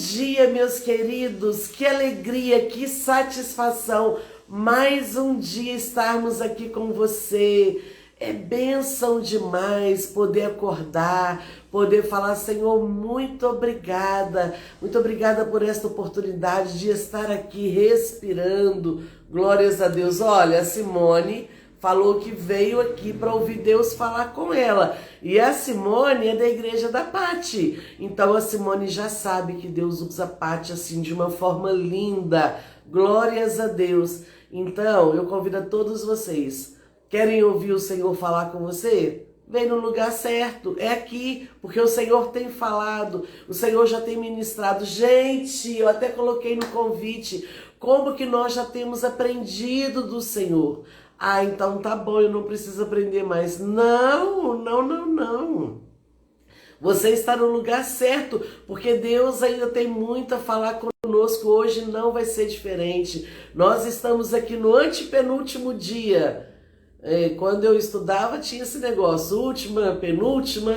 dia, meus queridos, que alegria, que satisfação, mais um dia estarmos aqui com você. É bênção demais poder acordar, poder falar, Senhor, muito obrigada por esta oportunidade de estar aqui respirando, glórias a Deus. Olha, a Simone falou que veio aqui para ouvir Deus falar com ela. E a Simone é da igreja da Pati. Então a Simone já sabe que Deus usa a Pati assim de uma forma linda. Glórias a Deus. Então eu convido a todos vocês. Querem ouvir o Senhor falar com você? Vem no lugar certo, é aqui, porque o Senhor tem falado, o Senhor já tem ministrado. Gente, eu até coloquei no convite, como que nós já temos aprendido do Senhor. Ah, então tá bom, eu não preciso aprender mais. Não. Você está no lugar certo, porque Deus ainda tem muito a falar conosco. Hoje não vai ser diferente. Nós estamos aqui no antepenúltimo dia. Quando eu estudava tinha esse negócio, última, penúltima,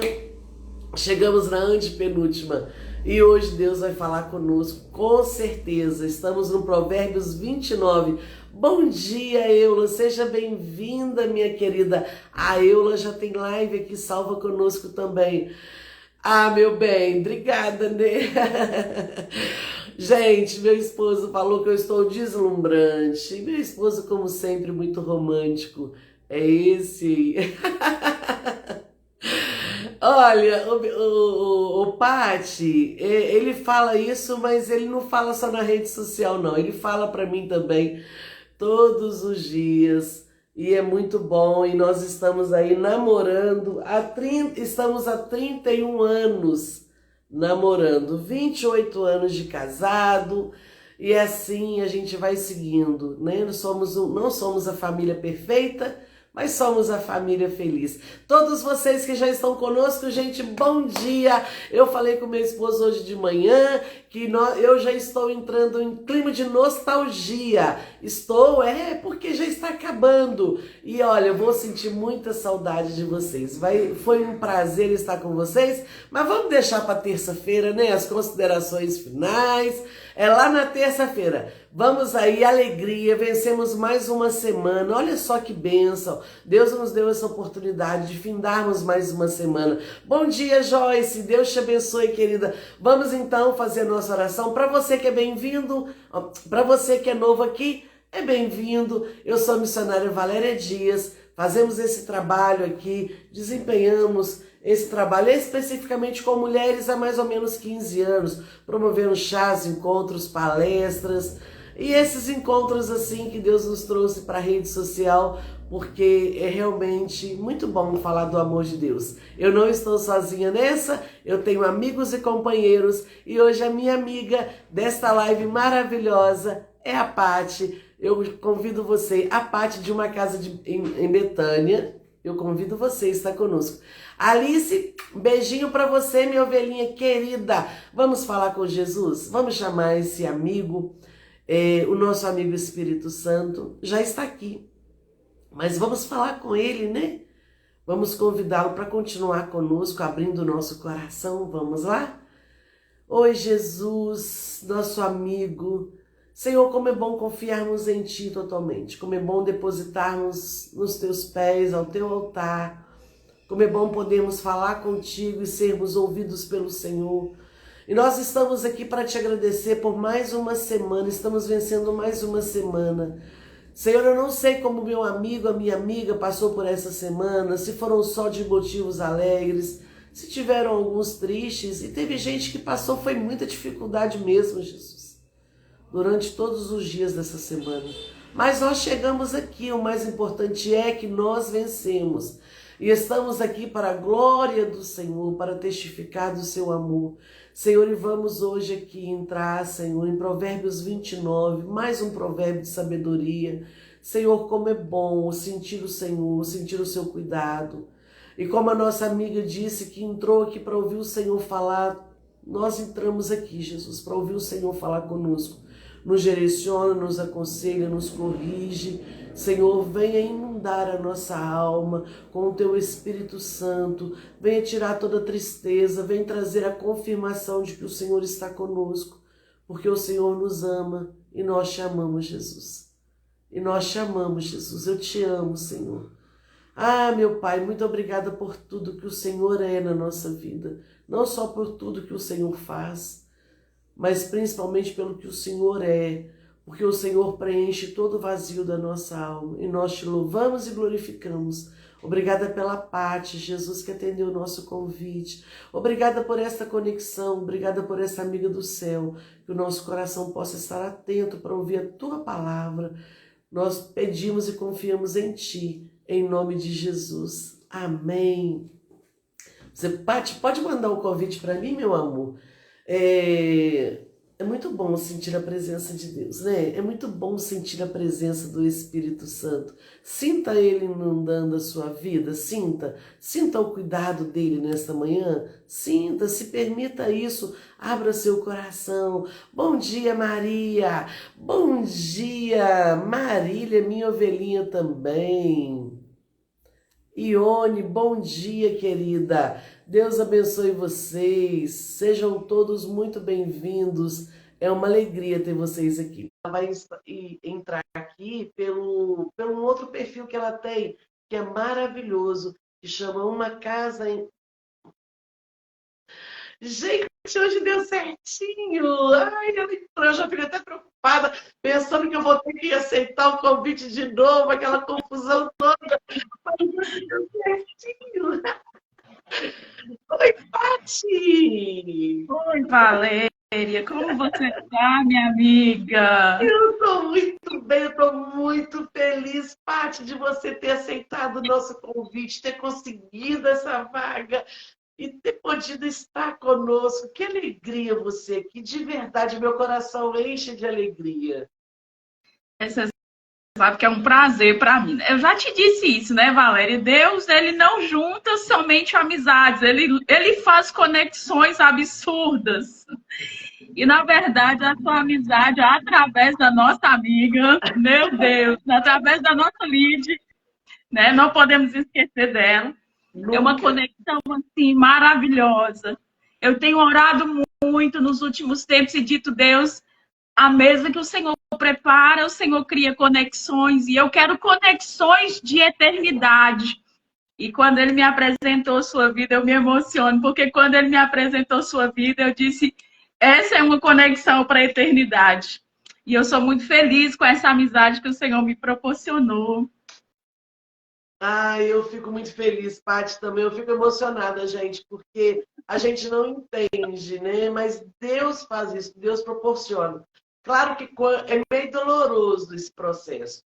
chegamos na antepenúltima. E hoje Deus vai falar conosco, com certeza. Estamos no Provérbios 29. Bom dia, Eula, seja bem-vinda, minha querida. A Eula já tem live aqui salva conosco também. Ah, meu bem, obrigada, né? Gente, meu esposo falou que eu estou deslumbrante. Meu esposo, como sempre, muito romântico. É esse. Olha, o Pati, ele fala isso, mas ele não fala só na rede social, não. Ele fala para mim também todos os dias. E é muito bom. E nós estamos aí namorando. Estamos há 31 anos namorando. 28 anos de casado. E assim a gente vai seguindo, né? Não somos a família perfeita, mas somos a família feliz. Todos vocês que já estão conosco, gente, bom dia! Eu falei com meu esposo hoje de manhã que eu já estou entrando em clima de nostalgia. Porque já está acabando. E olha, eu vou sentir muita saudade de vocês. Foi um prazer estar com vocês, mas vamos deixar para terça-feira, né? As considerações finais. É lá na terça-feira. Vamos aí, alegria, vencemos mais uma semana. Olha só que bênção. Deus nos deu essa oportunidade de findarmos mais uma semana. Bom dia, Joyce. Deus te abençoe, querida. Vamos então fazer a nossa oração. Para você que é bem-vindo, para você que é novo aqui, é bem-vindo. Eu sou a missionária Valéria Dias. Fazemos esse trabalho aqui, desempenhamos esse trabalho especificamente com mulheres há mais ou menos 15 anos, promovendo chás, encontros, palestras, e esses encontros assim que Deus nos trouxe para a rede social, porque é realmente muito bom falar do amor de Deus. Eu não estou sozinha nessa, eu tenho amigos e companheiros, e hoje a minha amiga desta live maravilhosa é a Pati. Eu convido você, a Pati de uma casa em Betânia, eu convido você a estar conosco. Alice, beijinho para você, minha ovelhinha querida. Vamos falar com Jesus? Vamos chamar esse amigo, o nosso amigo Espírito Santo, já está aqui. Mas vamos falar com ele, né? Vamos convidá-lo para continuar conosco, abrindo o nosso coração. Vamos lá? Oi, Jesus, nosso amigo. Senhor, como é bom confiarmos em Ti totalmente. Como é bom depositarmos nos Teus pés, ao Teu altar. Como é bom podermos falar contigo e sermos ouvidos pelo Senhor. E nós estamos aqui para te agradecer por mais uma semana, estamos vencendo mais uma semana. Senhor, eu não sei como meu amigo, a minha amiga passou por essa semana, se foram só de motivos alegres, se tiveram alguns tristes, e teve gente que passou, foi muita dificuldade mesmo, Jesus, durante todos os dias dessa semana. Mas nós chegamos aqui, o mais importante é que nós vencemos. E estamos aqui para a glória do Senhor, para testificar do seu amor. Senhor, e vamos hoje aqui entrar, Senhor, em Provérbios 29, mais um provérbio de sabedoria. Senhor, como é bom sentir o Senhor, sentir o seu cuidado. E como a nossa amiga disse que entrou aqui para ouvir o Senhor falar, nós entramos aqui, Jesus, para ouvir o Senhor falar conosco. Nos direciona, nos aconselha, nos corrige. Senhor, venha inundar a nossa alma com o teu Espírito Santo, venha tirar toda tristeza, venha trazer a confirmação de que o Senhor está conosco, porque o Senhor nos ama e nós te amamos, Jesus. E nós te amamos, Jesus. Eu te amo, Senhor. Ah, meu Pai, muito obrigada por tudo que o Senhor é na nossa vida. Não só por tudo que o Senhor faz, mas principalmente pelo que o Senhor é, porque o Senhor preenche todo o vazio da nossa alma. E nós te louvamos e glorificamos. Obrigada pela Pati, Jesus, que atendeu o nosso convite. Obrigada por esta conexão, obrigada por essa amiga do céu, que o nosso coração possa estar atento para ouvir a Tua palavra. Nós pedimos e confiamos em Ti, em nome de Jesus. Amém. Você, Pati, pode mandar um convite para mim, meu amor? É muito bom sentir a presença de Deus, né? É muito bom sentir a presença do Espírito Santo. Sinta Ele inundando a sua vida, sinta o cuidado dele nesta manhã, sinta, se permita isso, abra seu coração. Bom dia, Maria! Bom dia, Marília, minha ovelhinha também. Ione, bom dia, querida. Deus abençoe vocês. Sejam todos muito bem-vindos. É uma alegria ter vocês aqui. Ela vai entrar aqui pelo um outro perfil que ela tem, que é maravilhoso, que chama Uma Casa em... Gente, hoje deu certinho. Ai, eu já fiquei até preocupada, pensando que eu vou ter que aceitar o convite de novo, aquela confusão toda. Mas hoje deu certinho. Oi, Pati! Oi, Valéria, como você está, minha amiga? Eu estou muito bem, eu estou muito feliz, Pati, de você ter aceitado o nosso convite, ter conseguido essa vaga e ter podido estar conosco. Que alegria você aqui, de verdade, meu coração enche de alegria. Você sabe que é um prazer para mim, né? Eu já te disse isso, né, Valéria? Deus, ele não junta somente amizades, ele faz conexões absurdas. E, na verdade, a sua amizade, através da nossa amiga, meu Deus, através da nossa Lid, né? Não podemos esquecer dela. É uma Nunca. conexão, assim, maravilhosa. Eu tenho orado muito nos últimos tempos e dito, Deus, a mesa que o Senhor prepara, o Senhor cria conexões, e eu quero conexões de eternidade. E quando ele me apresentou sua vida, eu me emociono, porque quando ele me apresentou sua vida, eu disse, essa é uma conexão para a eternidade. E eu sou muito feliz com essa amizade que o Senhor me proporcionou. Ai, eu fico muito feliz, Paty, também. Eu fico emocionada, gente, porque a gente não entende, né? Mas Deus faz isso, Deus proporciona. Claro que é meio doloroso esse processo,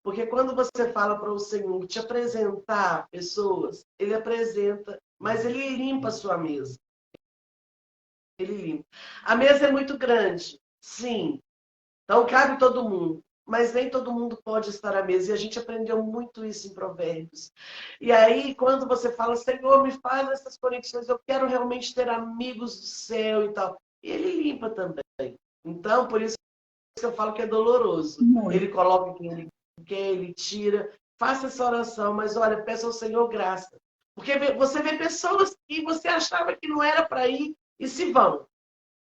porque quando você fala para o Senhor te apresentar pessoas, Ele apresenta, mas Ele limpa a sua mesa. Ele limpa. A mesa é muito grande, sim. Então cabe todo mundo. Mas nem todo mundo pode estar à mesa. E a gente aprendeu muito isso em Provérbios. E aí, quando você fala, Senhor, me faz essas conexões, eu quero realmente ter amigos do céu e tal. E Ele limpa também. Então, por isso que eu falo que é doloroso. Ele Muito. coloca quem Ele quer, Ele tira. Faça essa oração, mas olha, peça ao Senhor graça. Porque você vê pessoas que você achava que não era para ir e se vão.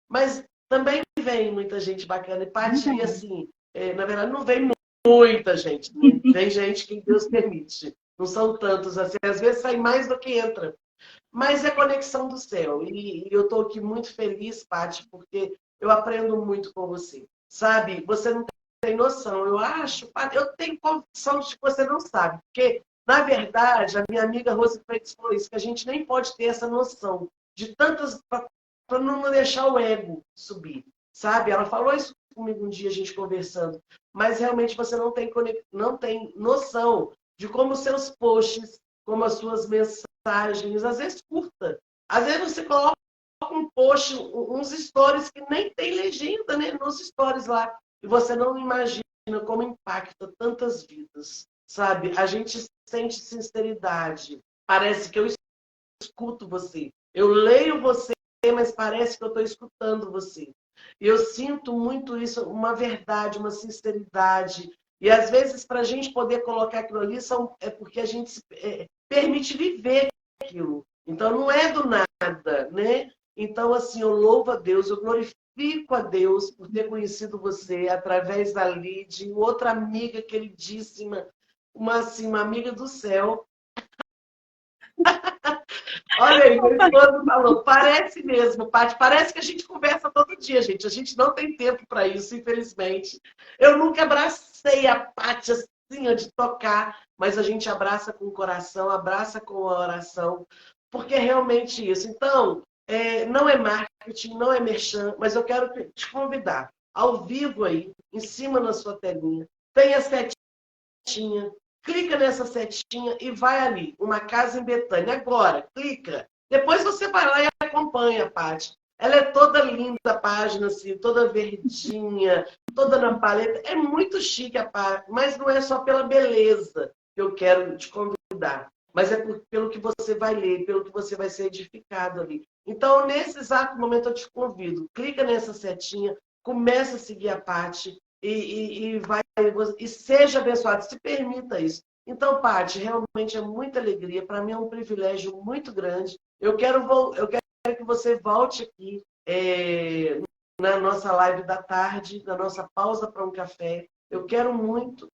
Mas também vem muita gente bacana. E Paty, assim, na verdade, não vem muita gente. Vem gente que Deus permite. Não são tantos assim. Às vezes sai mais do que entra. Mas é conexão do céu. E eu estou aqui muito feliz, Paty, porque eu aprendo muito com você. Sabe? Você não tem noção. Eu acho, Paty, eu tenho convicção de que você não sabe. Porque, na verdade, a minha amiga Rose Freitas falou isso, que a gente nem pode ter essa noção de tantas para não deixar o ego subir, sabe? Ela falou isso comigo um dia, a gente conversando, mas realmente você não tem noção de como os seus posts, como as suas mensagens, às vezes curta, às vezes você coloca um post, uns stories que nem tem legenda, né? Nos stories lá, e você não imagina como impacta tantas vidas, sabe? A gente sente sinceridade, parece que eu escuto você, eu leio você, mas parece que eu estou escutando você. E eu sinto muito isso, uma verdade, uma sinceridade. E às vezes, para a gente poder colocar aquilo ali, é porque a gente permite viver aquilo. Então, não é do nada, né? Então, assim, eu louvo a Deus, eu glorifico a Deus por ter conhecido você através da Lide, outra amiga queridíssima, assim, uma amiga do céu. Olha aí, meu esposo falou, parece mesmo, Paty, parece que a gente conversa todo dia, gente. A gente não tem tempo para isso, infelizmente. Eu nunca abracei a Paty assim, de tocar, mas a gente abraça com o coração, abraça com a oração, porque é realmente isso. Então, não é marketing, não é merchan, mas eu quero te convidar, ao vivo aí, em cima na sua telinha, tem a setinha, clica nessa setinha e vai ali, Uma Casa em Betânia. Agora, clica. Depois você vai lá e acompanha a Paty. Ela é toda linda, a página, assim, toda verdinha, toda na paleta. É muito chique a Paty, mas não é só pela beleza que eu quero te convidar, mas é pelo que você vai ler, pelo que você vai ser edificado ali. Então, nesse exato momento, eu te convido. Clica nessa setinha, começa a seguir a Paty e vai e seja abençoado, se permita isso. Então, Paty, realmente é muita alegria, para mim é um privilégio muito grande. Eu quero que você volte aqui na nossa live da tarde, na nossa pausa para um café. Eu quero muito,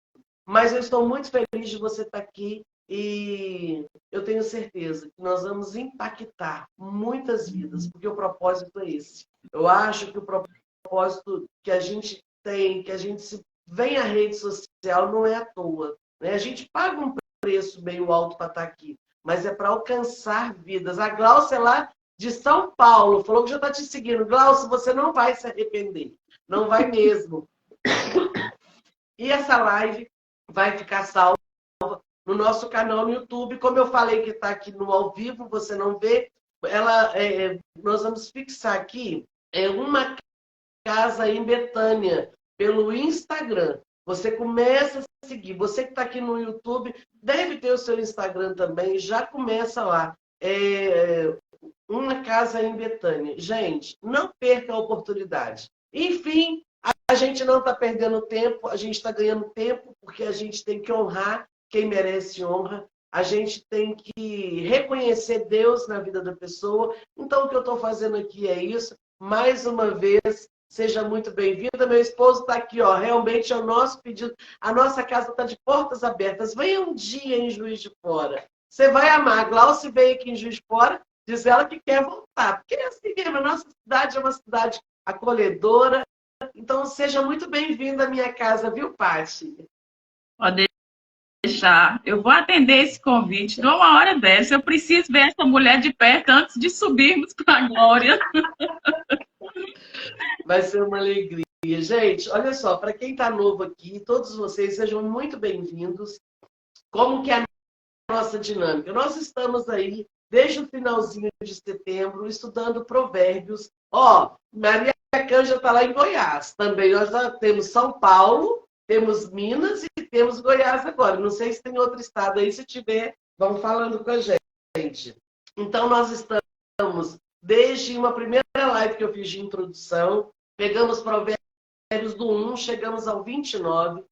mas eu estou muito feliz de você estar aqui e eu tenho certeza que nós vamos impactar muitas vidas, porque o propósito é esse. Eu acho que o propósito que a gente tem, que a gente vem à rede social não é à toa, né? A gente paga um preço meio alto para estar aqui, mas é para alcançar vidas. A Glaucia lá de São Paulo falou que já está te seguindo. Glaucia, você não vai se arrepender. Não vai mesmo. E essa live vai ficar salva no nosso canal no YouTube. Como eu falei que está aqui no ao vivo, você não vê. Nós vamos fixar aqui Uma Casa em Betânia pelo Instagram. Você começa a seguir. Você que está aqui no YouTube, deve ter o seu Instagram também. Já começa lá. Uma Casa em Betânia. Gente, não perca a oportunidade. Enfim, a gente não está perdendo tempo, a gente está ganhando tempo, porque a gente tem que honrar quem merece honra. A gente tem que reconhecer Deus na vida da pessoa. Então, o que eu estou fazendo aqui é isso. Mais uma vez, seja muito bem-vinda. Meu esposo está aqui, ó. Realmente é o nosso pedido. A nossa casa está de portas abertas. Venha um dia em Juiz de Fora. Você vai amar. A Glaucia veio aqui em Juiz de Fora, diz ela que quer voltar. Porque é assim mesmo, a nossa cidade é uma cidade acolhedora. Então, seja muito bem-vinda à minha casa, viu, Paty? Pode deixar. Eu vou atender esse convite de uma hora dessa. Eu preciso ver essa mulher de perto antes de subirmos para a glória. Vai ser uma alegria. Gente, olha só, para quem está novo aqui, todos vocês sejam muito bem-vindos. Como que é a nossa dinâmica? Nós estamos aí, desde o finalzinho de setembro, estudando provérbios. Ó, Maria Canja está lá em Goiás. Também nós já temos São Paulo, temos Minas e temos Goiás agora. Não sei se tem outro estado aí, se tiver, vão falando com a gente. Então, nós estamos, desde uma primeira live que eu fiz de introdução, pegamos provérbios do 1, chegamos ao 29.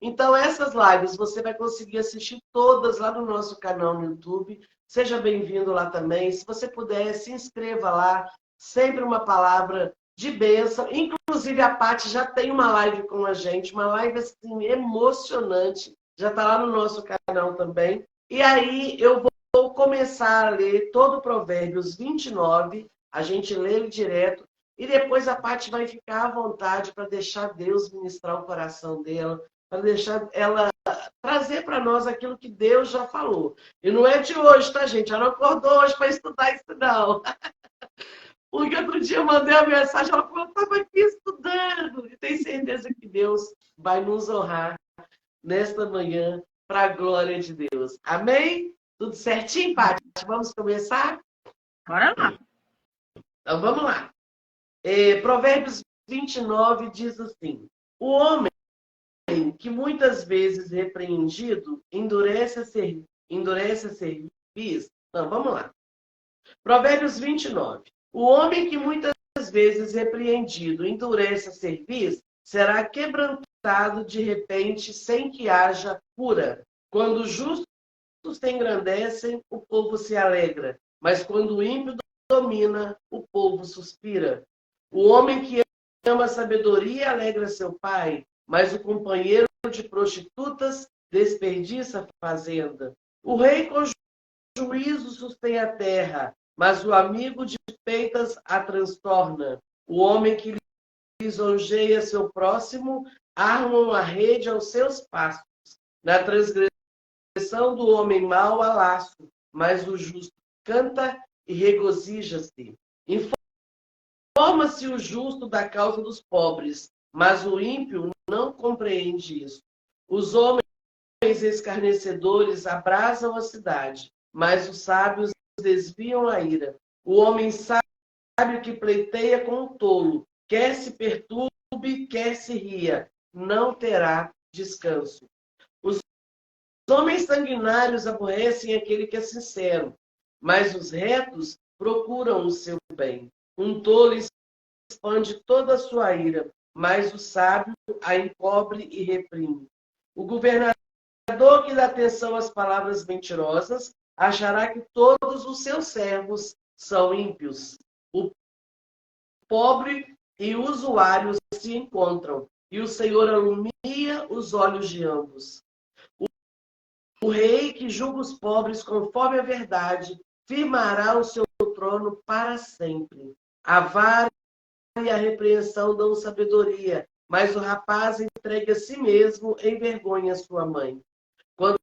Então, essas lives você vai conseguir assistir todas lá no nosso canal no YouTube. Seja bem-vindo lá também. Se você puder, se inscreva lá. Sempre uma palavra de bênção. Inclusive, a Paty já tem uma live com a gente, uma live assim, emocionante. Já está lá no nosso canal também. E aí, eu vou começar a ler todo o Provérbios 29. A gente lê ele direto. E depois a Paty vai ficar à vontade para deixar Deus ministrar o coração dela, para deixar ela trazer para nós aquilo que Deus já falou. E não é de hoje, tá, gente? Ela não acordou hoje para estudar isso, não. Porque outro dia eu mandei uma mensagem, ela falou, eu estava aqui estudando. E tenho certeza que Deus vai nos honrar nesta manhã para a glória de Deus. Amém? Tudo certinho, Paty? Vamos começar? Bora lá. Então, vamos lá. Provérbios 29 diz assim, o homem que muitas vezes repreendido endurece a serviço. Não, vamos lá. Provérbios 29. O homem que muitas vezes repreendido endurece a serviço será quebrantado de repente sem que haja cura. Quando os justos se engrandecem, o povo se alegra, mas quando o ímpio domina, o povo suspira. O homem que ama a sabedoria alegra seu pai, mas o companheiro de prostitutas desperdiça a fazenda. O rei com juízo sustém a terra, mas o amigo de peitas a transtorna. O homem que lisonjeia seu próximo arma uma rede aos seus passos. Na transgressão do homem mau há laço, mas o justo canta e regozija-se. Informa-se o justo da causa dos pobres, mas o ímpio não compreende isso. Os homens escarnecedores abrasam a cidade, mas os sábios desviam a ira. O homem sábio que pleiteia com o tolo, quer se perturbe, quer se ria, não terá descanso. Os homens sanguinários aborrecem aquele que é sincero, mas os retos procuram o seu bem. Um tolo expande toda a sua ira, mas o sábio a encobre e reprime. O governador que dá atenção às palavras mentirosas achará que todos os seus servos são ímpios. O pobre e o usuário se encontram, e o Senhor alumia os olhos de ambos. O rei que julga os pobres conforme a verdade firmará o seu trono para sempre. A vara e a repreensão dão sabedoria, mas o rapaz entrega a si mesmo envergonha sua mãe. Quando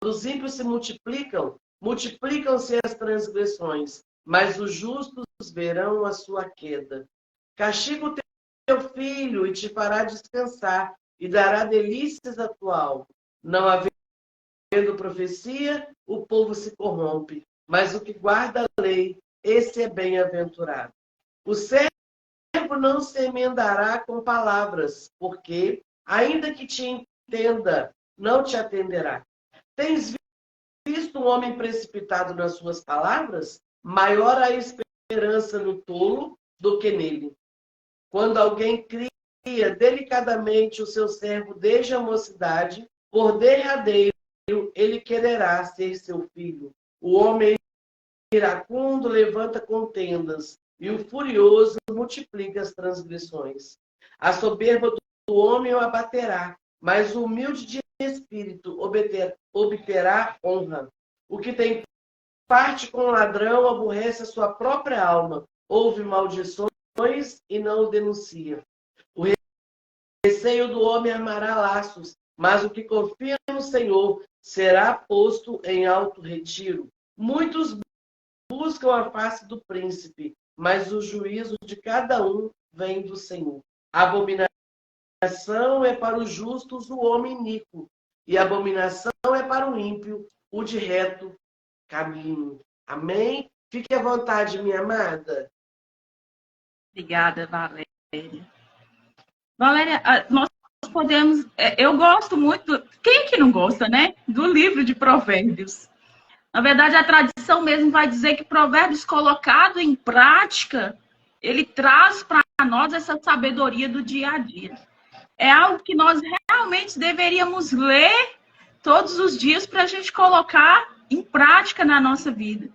os ímpios se multiplicam, multiplicam-se as transgressões, mas os justos verão a sua queda. Castiga o teu filho e te fará descansar, e dará delícias à tua alma. Não havendo profecia, o povo se corrompe, mas o que guarda a lei, esse é bem-aventurado. O servo não se emendará com palavras, porque, ainda que te entenda, não te atenderá. Tens visto um homem precipitado nas suas palavras? Maior a esperança no tolo do que nele. Quando alguém cria delicadamente o seu servo desde a mocidade, por derradeiro ele quererá ser seu filho. O homem iracundo levanta contendas, e o furioso multiplica as transgressões. A soberba do homem o abaterá, mas o humilde de espírito obterá honra. O que tem parte com o ladrão aborrece a sua própria alma, ouve maldições e não o denuncia. O receio do homem armará laços, mas o que confia no Senhor será posto em alto retiro. Muitos buscam a face do príncipe, mas o juízo de cada um vem do Senhor. A abominação é para os justos o homem iníquo, e a abominação é para o ímpio o de reto caminho. Amém? Fique à vontade, minha amada. Obrigada, Valéria. Valéria, nós podemos... Eu gosto muito... Quem é que não gosta, né? Do livro de Provérbios. Na verdade, a tradição mesmo vai dizer que Provérbios colocado em prática, ele traz para nós essa sabedoria do dia a dia. É algo que nós realmente deveríamos ler todos os dias para a gente colocar em prática na nossa vida.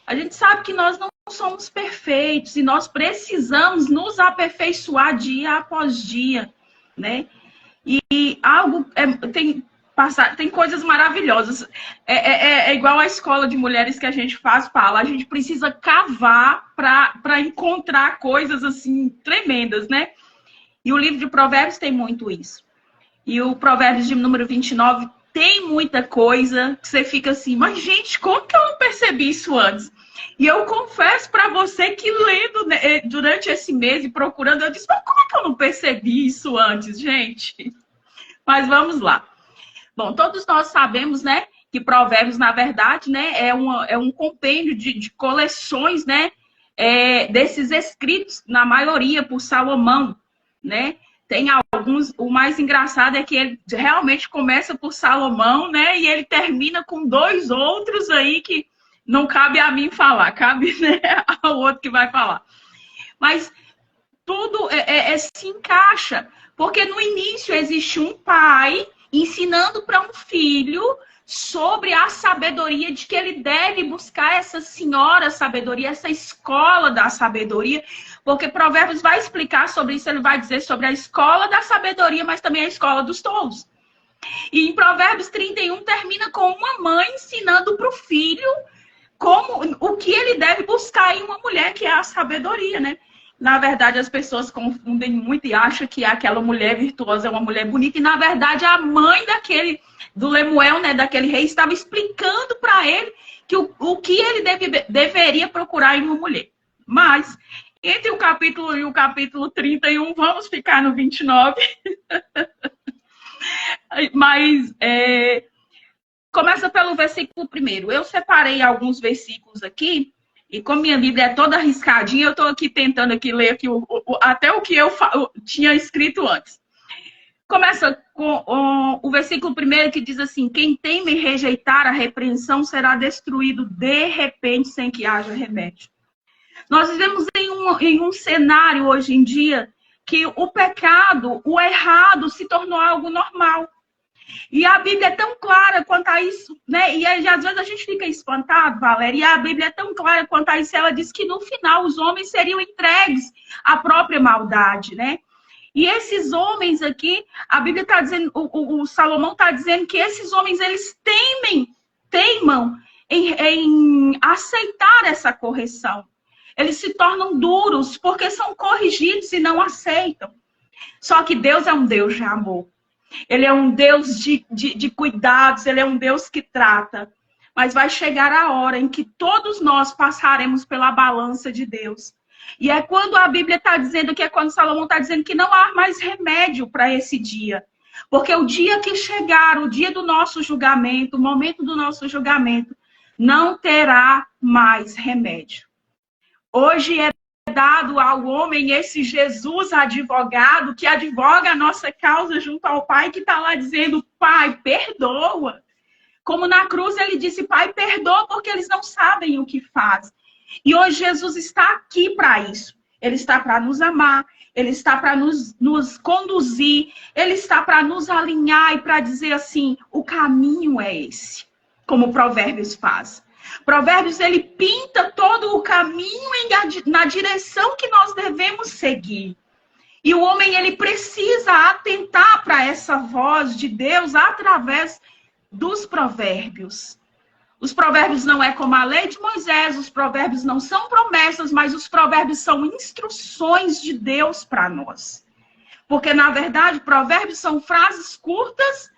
A gente sabe que nós não somos perfeitos e nós precisamos nos aperfeiçoar dia após dia, né? E algo tem coisas maravilhosas. É igual a escola de mulheres que a gente fala. A gente precisa cavar para encontrar coisas assim tremendas, né? E o livro de Provérbios tem muito isso. E o Provérbios de número 29 tem muita coisa que você fica assim, mas gente, como que eu não percebi isso antes? E eu confesso para você que lendo, né, durante esse mês e procurando, eu disse, mas como é que eu não percebi isso antes, gente? Mas vamos lá. Bom, todos nós sabemos, né, que Provérbios, na verdade, né, é um compêndio de coleções, né, desses escritos, na maioria, por Salomão, né? Tem alguns, o mais engraçado é que ele realmente começa por Salomão, né, e ele termina com 2 outros aí que não cabe a mim falar, cabe, né, ao outro que vai falar. Mas tudo se encaixa. Porque no início existe um pai ensinando para um filho sobre a sabedoria, de que ele deve buscar essa senhora sabedoria, essa escola da sabedoria, porque Provérbios vai explicar sobre isso, ele vai dizer sobre a escola da sabedoria, mas também a escola dos tolos. E em Provérbios 31 termina com uma mãe ensinando para o filho o que ele deve buscar em uma mulher, que é a sabedoria, né? Na verdade, as pessoas confundem muito e acham que aquela mulher virtuosa é uma mulher bonita. E, na verdade, a mãe do Lemuel, né, daquele rei, estava explicando para ele que o que ele deveria procurar em uma mulher. Mas, entre o capítulo 1 e o capítulo 31, vamos ficar no 29. Mas, começa pelo versículo 1. Eu separei alguns versículos aqui. E como minha Bíblia é toda arriscadinha, eu estou aqui tentando ler aqui até o que eu tinha escrito antes. Começa com o versículo 1 que diz assim: quem teme rejeitar a repreensão será destruído de repente sem que haja remédio. Nós vivemos em um cenário hoje em dia que o pecado, o errado, se tornou algo normal. E a Bíblia é tão clara quanto a isso, né? E aí, às vezes a gente fica espantado, Valéria, e a Bíblia é tão clara quanto a isso, ela diz que no final os homens seriam entregues à própria maldade, né? E esses homens aqui, a Bíblia está dizendo, o Salomão está dizendo que esses homens, eles teimam em aceitar essa correção. Eles se tornam duros porque são corrigidos e não aceitam. Só que Deus é um Deus de amor. Ele é um Deus de cuidados, ele é um Deus que trata. Mas vai chegar a hora em que todos nós passaremos pela balança de Deus. E é quando a Bíblia está dizendo, que é quando Salomão está dizendo que não há mais remédio para esse dia. Porque o dia que chegar, o dia do nosso julgamento, o momento do nosso julgamento, não terá mais remédio. Hoje é dado ao homem esse Jesus advogado, que advoga a nossa causa junto ao Pai, que está lá dizendo: Pai, perdoa. Como na cruz ele disse: Pai, perdoa, porque eles não sabem o que fazem. E hoje Jesus está aqui para isso. Ele está para nos amar, ele está para nos conduzir, ele está para nos alinhar e para dizer assim: o caminho é esse, como Provérbios faz. Provérbios, ele pinta todo o caminho na direção que nós devemos seguir. E o homem, ele precisa atentar para essa voz de Deus através dos provérbios. Os provérbios não é como a lei de Moisés, os provérbios não são promessas, mas os provérbios são instruções de Deus para nós. Porque, na verdade, provérbios são frases curtas,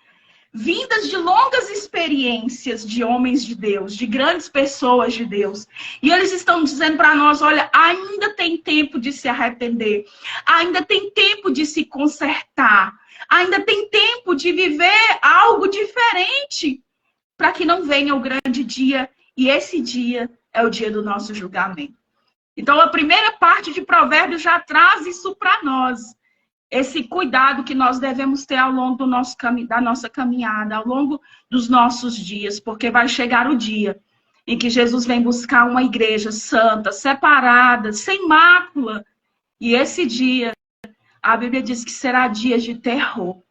vindas de longas experiências de homens de Deus, de grandes pessoas de Deus. E eles estão dizendo para nós: olha, ainda tem tempo de se arrepender, ainda tem tempo de se consertar, ainda tem tempo de viver algo diferente, para que não venha o grande dia, e esse dia é o dia do nosso julgamento. Então, a primeira parte de Provérbios já traz isso para nós. Esse cuidado que nós devemos ter ao longo da nossa caminhada, ao longo dos nossos dias, porque vai chegar o dia em que Jesus vem buscar uma igreja santa, separada, sem mácula. E esse dia, a Bíblia diz que será dia de terror.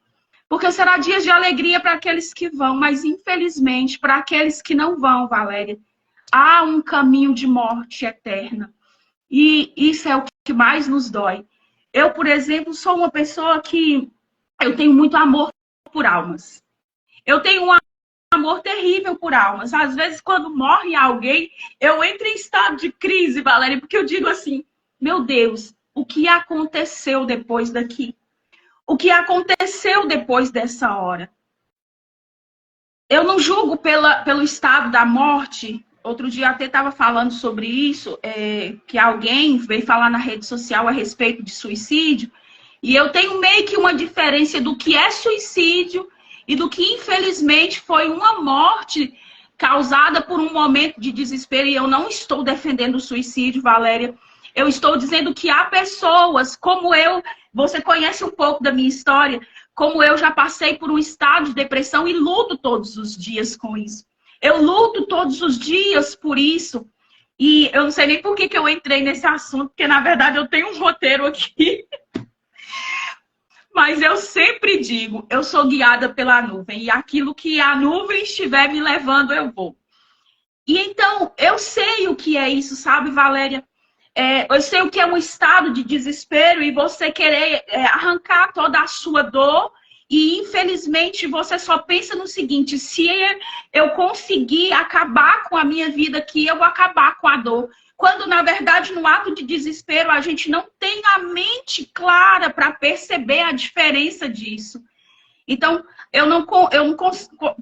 Porque será dia de alegria para aqueles que vão, mas infelizmente para aqueles que não vão, Valéria, há um caminho de morte eterna. E isso é o que mais nos dói. Eu, por exemplo, sou uma pessoa que eu tenho muito amor por almas. Eu tenho um amor terrível por almas. Às vezes, quando morre alguém, eu entro em estado de crise, Valéria, porque eu digo assim: meu Deus, o que aconteceu depois daqui? O que aconteceu depois dessa hora? Eu não julgo pelo estado da morte. Outro dia até estava falando sobre isso, que alguém veio falar na rede social a respeito de suicídio, e eu tenho meio que uma diferença do que é suicídio e do que, infelizmente, foi uma morte causada por um momento de desespero. E eu não estou defendendo o suicídio, Valéria. Eu estou dizendo que há pessoas como eu, você conhece um pouco da minha história, como eu já passei por um estado de depressão e luto todos os dias com isso. Eu luto todos os dias por isso. E eu não sei nem por que eu entrei nesse assunto, porque na verdade eu tenho um roteiro aqui. Mas eu sempre digo, eu sou guiada pela nuvem. E aquilo que a nuvem estiver me levando, eu vou. E então, eu sei o que é isso, sabe, Valéria? Eu sei o que é um estado de desespero e você querer arrancar toda a sua dor. E, infelizmente, você só pensa no seguinte: se eu conseguir acabar com a minha vida aqui, eu vou acabar com a dor. Quando, na verdade, no ato de desespero, a gente não tem a mente clara para perceber a diferença disso. Então, eu não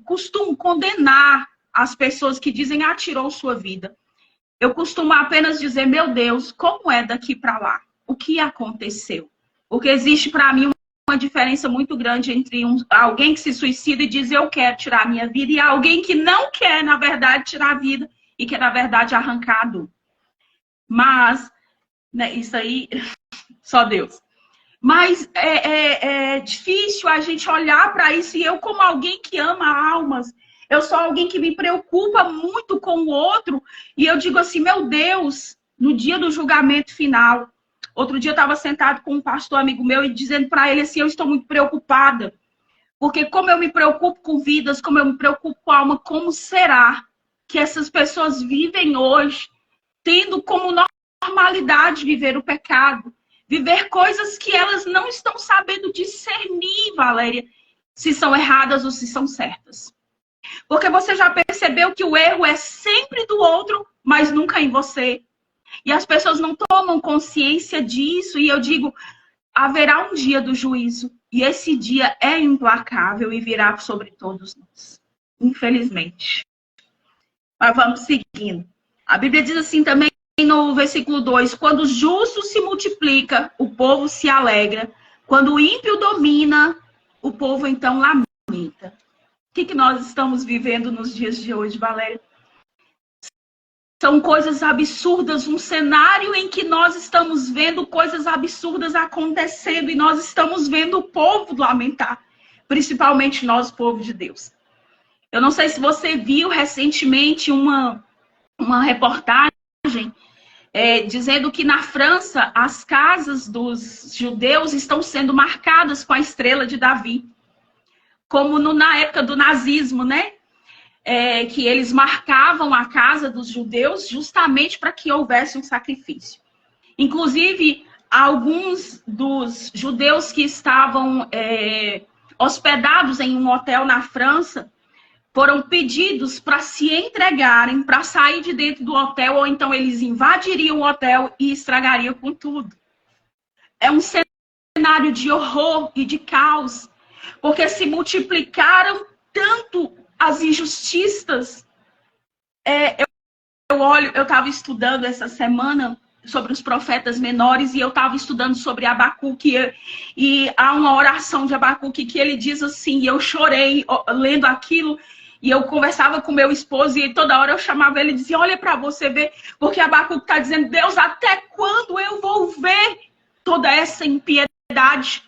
costumo condenar as pessoas que dizem, tirou sua vida. Eu costumo apenas dizer, meu Deus, como é daqui para lá? O que aconteceu? Porque existe para mim uma diferença muito grande entre alguém que se suicida e diz, eu quero tirar a minha vida, e alguém que não quer, na verdade, tirar a vida e quer, na verdade, arrancar a dor. Mas, né, isso aí, só Deus. Mas é difícil a gente olhar para isso, e eu, como alguém que ama almas, eu sou alguém que me preocupa muito com o outro, e eu digo assim, meu Deus, no dia do julgamento final, outro dia eu estava sentado com um pastor amigo meu e dizendo para ele assim, eu estou muito preocupada, porque como eu me preocupo com vidas, como eu me preocupo com a alma, como será que essas pessoas vivem hoje, tendo como normalidade viver o pecado, viver coisas que elas não estão sabendo discernir, Valéria, se são erradas ou se são certas. Porque você já percebeu que o erro é sempre do outro, mas nunca em você. E as pessoas não tomam consciência disso. E eu digo, haverá um dia do juízo. E esse dia é implacável e virá sobre todos nós. Infelizmente. Mas vamos seguindo. A Bíblia diz assim também no versículo 2, quando o justo se multiplica, o povo se alegra. Quando o ímpio domina, o povo então lamenta. O que nós estamos vivendo nos dias de hoje, Valéria? São coisas absurdas, um cenário em que nós estamos vendo coisas absurdas acontecendo e nós estamos vendo o povo lamentar, principalmente nós, o povo de Deus. Eu não sei se você viu recentemente uma reportagem dizendo que na França as casas dos judeus estão sendo marcadas com a estrela de Davi. Como na época do nazismo, né? Que eles marcavam a casa dos judeus justamente para que houvesse um sacrifício. Inclusive, alguns dos judeus que estavam hospedados em um hotel na França foram pedidos para se entregarem, para sair de dentro do hotel, ou então eles invadiriam o hotel e estragariam com tudo. É um cenário de horror e de caos. Porque se multiplicaram tanto as injustiças. Eu estava estudando essa semana sobre os profetas menores e eu estava estudando sobre Abacuque e há uma oração de Abacuque que ele diz assim, e eu chorei lendo aquilo e eu conversava com meu esposo e toda hora eu chamava ele e dizia, olha para você ver, porque Abacuque está dizendo, Deus, até quando eu vou ver toda essa impiedade?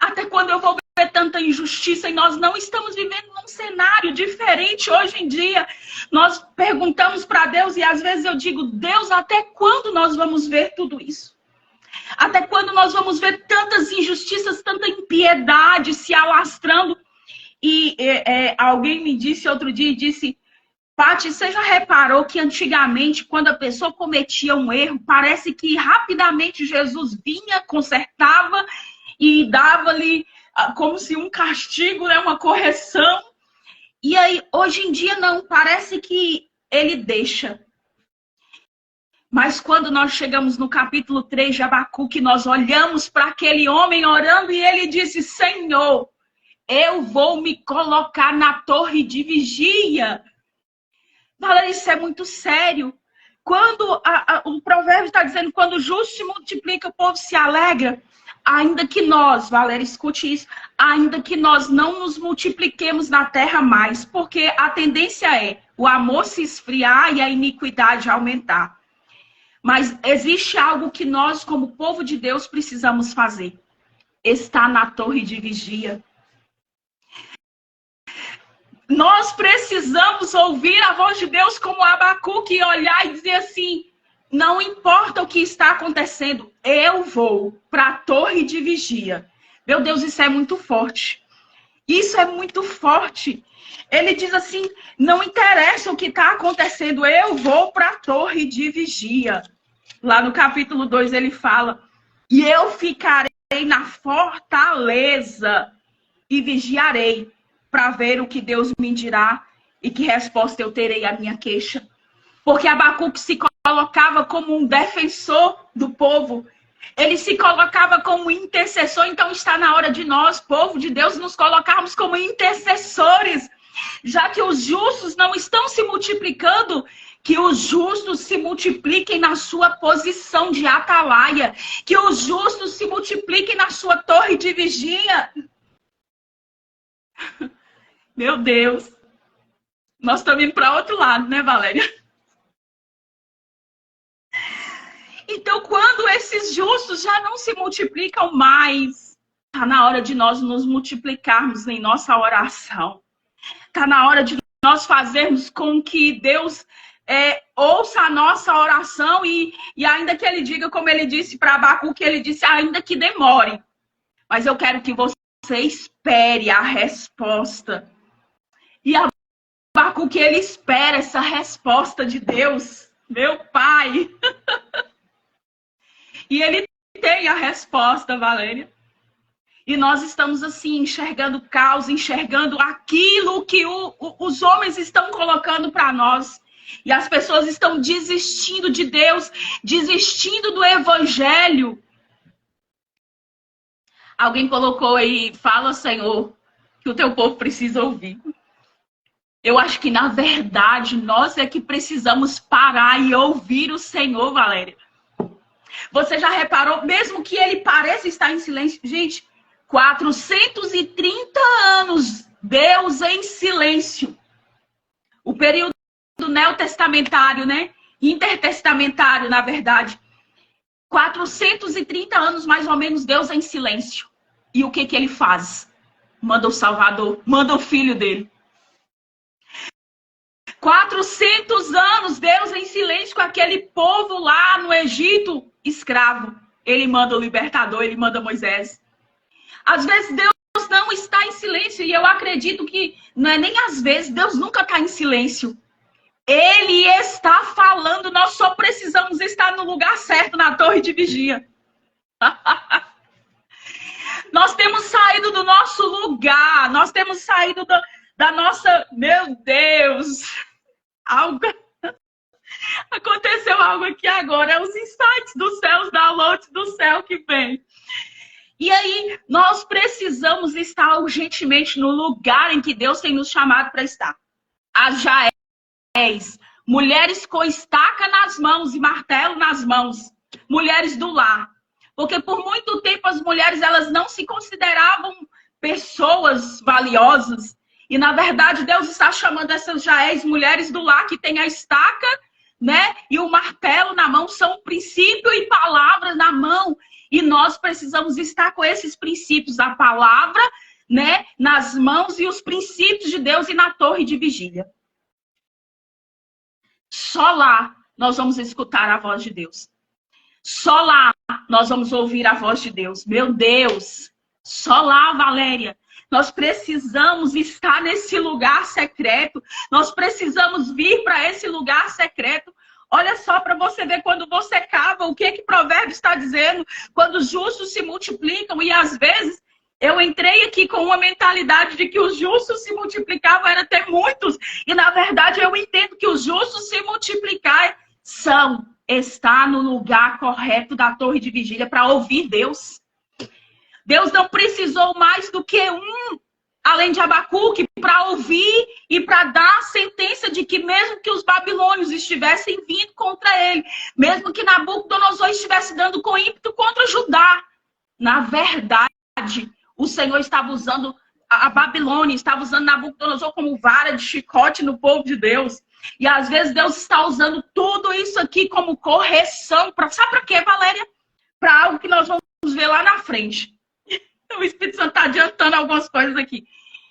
Até quando eu vou ver tanta injustiça? E nós não estamos vivendo num cenário diferente hoje em dia. Nós perguntamos para Deus e às vezes eu digo, Deus, até quando nós vamos ver tudo isso? Até quando nós vamos ver tantas injustiças, tanta impiedade se alastrando? E alguém me disse outro dia, disse, Paty, você já reparou que antigamente, quando a pessoa cometia um erro, parece que rapidamente Jesus vinha, consertava e dava-lhe como se um castigo, né, uma correção. E aí, hoje em dia, não. Parece que ele deixa. Mas quando nós chegamos no capítulo 3 de Abacuque, nós olhamos para aquele homem orando e ele disse, Senhor, eu vou me colocar na torre de vigia. Fala, isso é muito sério. Quando o provérbio está dizendo, quando o justo se multiplica, o povo se alegra. Ainda que nós, Valéria, escute isso, ainda que nós não nos multipliquemos na terra mais, porque a tendência é o amor se esfriar e a iniquidade aumentar. Mas existe algo que nós, como povo de Deus, precisamos fazer. Estar na torre de vigia. Nós precisamos ouvir a voz de Deus como Abacuque e olhar e dizer assim, não importa o que está acontecendo, eu vou para a torre de vigia. Meu Deus, isso é muito forte. Isso é muito forte. Ele diz assim, não interessa o que está acontecendo, eu vou para a torre de vigia. Lá no capítulo 2 ele fala, e eu ficarei na fortaleza e vigiarei para ver o que Deus me dirá e que resposta eu terei à minha queixa. Porque Abacuque se colocava como um defensor do povo. Ele se colocava como intercessor. Então está na hora de nós, povo de Deus, nos colocarmos como intercessores. Já que os justos não estão se multiplicando, que os justos se multipliquem na sua posição de atalaia. Que os justos se multipliquem na sua torre de vigia. Meu Deus. Nós estamos indo para outro lado, né, Valéria? Então, quando esses justos já não se multiplicam mais, está na hora de nós nos multiplicarmos em nossa oração. Está na hora de nós fazermos com que Deus ouça a nossa oração e ainda que ele diga, como ele disse para Abacuque, ele disse, ainda que demore. Mas eu quero que você espere a resposta. E Abacuque, ele espera essa resposta de Deus, meu Pai. E ele tem a resposta, Valéria. E nós estamos assim, enxergando o caos, enxergando aquilo que os homens estão colocando para nós. E as pessoas estão desistindo de Deus, desistindo do evangelho. Alguém colocou aí, fala, Senhor, que o teu povo precisa ouvir. Eu acho que, na verdade, nós é que precisamos parar e ouvir o Senhor, Valéria. Você já reparou, mesmo que ele pareça estar em silêncio? Gente, 430 anos, Deus em silêncio. O período neotestamentário, né? Intertestamentário, na verdade. 430 anos, mais ou menos, Deus em silêncio. E o que ele faz? Manda o Salvador, manda o Filho dele. 400 anos, Deus em silêncio com aquele povo lá no Egito, escravo. Ele manda o libertador, ele manda Moisés. Às vezes Deus não está em silêncio, e eu acredito que não é nem às vezes, Deus nunca está em silêncio. Ele está falando, nós só precisamos estar no lugar certo, na torre de vigia. Nós temos saído do nosso lugar, nós temos saído da nossa... Meu Deus! Aconteceu algo aqui agora, é os insights dos céus, downloads do céu que vem. E aí, nós precisamos estar urgentemente no lugar em que Deus tem nos chamado para estar. As Jaéis, mulheres com estaca nas mãos e martelo nas mãos, mulheres do lar. Porque por muito tempo as mulheres, elas não se consideravam pessoas valiosas. E na verdade Deus está chamando essas Jaéis, mulheres do lar, que tem a estaca, né, e o martelo na mão, são princípio e palavras na mão. E nós precisamos estar com esses princípios, a palavra, né, nas mãos e os princípios de Deus e na torre de vigília. Só lá nós vamos escutar a voz de Deus. Só lá nós vamos ouvir a voz de Deus. Meu Deus, só lá, Valéria. Nós precisamos estar nesse lugar secreto. Nós precisamos vir para esse lugar secreto. Olha só para você ver quando você cava, o que Provérbios está dizendo. Quando os justos se multiplicam. E às vezes eu entrei aqui com uma mentalidade de que os justos se multiplicavam era ter muitos. E na verdade eu entendo que os justos se multiplicar está no lugar correto da torre de vigília para ouvir Deus. Deus não precisou mais do que além de Abacuque, para ouvir e para dar a sentença de que mesmo que os babilônios estivessem vindo contra ele, mesmo que Nabucodonosor estivesse dando com ímpeto contra Judá, na verdade, o Senhor estava usando a Babilônia, estava usando Nabucodonosor como vara de chicote no povo de Deus. E às vezes Deus está usando tudo isso aqui como correção. Sabe para quê, Valéria? Para algo que nós vamos ver lá na frente. O Espírito Santo está adiantando algumas coisas aqui.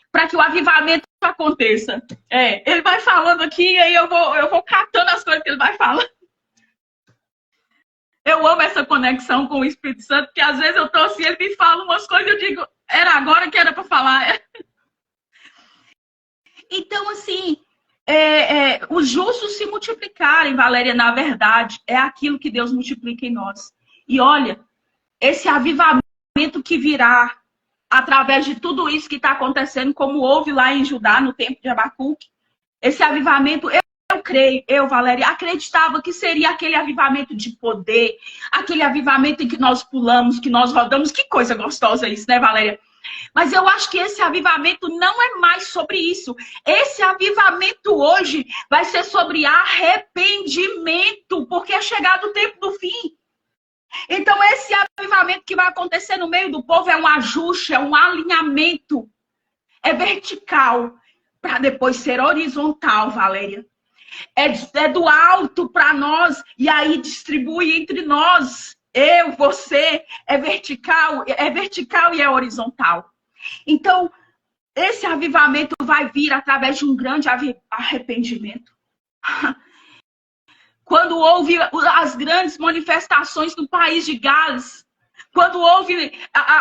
Para que o avivamento aconteça. Ele vai falando aqui e aí eu vou catando as coisas que ele vai falando. Eu amo essa conexão com o Espírito Santo, porque às vezes eu tô assim, ele me fala umas coisas e eu digo, era agora que era para falar. Então, assim, os justos se multiplicarem, Valéria, na verdade, é aquilo que Deus multiplica em nós. E olha, esse avivamento que virá através de tudo isso que está acontecendo, como houve lá em Judá, no tempo de Abacuque, esse avivamento, eu creio, Valéria, acreditava que seria aquele avivamento de poder, aquele avivamento em que nós pulamos, que nós rodamos. Que coisa gostosa isso, né, Valéria? Mas eu acho que esse avivamento não é mais sobre isso. Esse avivamento hoje vai ser sobre arrependimento, porque é chegado o tempo do fim. Então, esse avivamento que vai acontecer no meio do povo é um ajuste, é um alinhamento. É vertical, para depois ser horizontal, Valéria. É do alto para nós, e aí distribui entre nós. Eu, você, é vertical e é horizontal. Então, esse avivamento vai vir através de um grande arrependimento. Quando houve as grandes manifestações no país de Gales, quando houve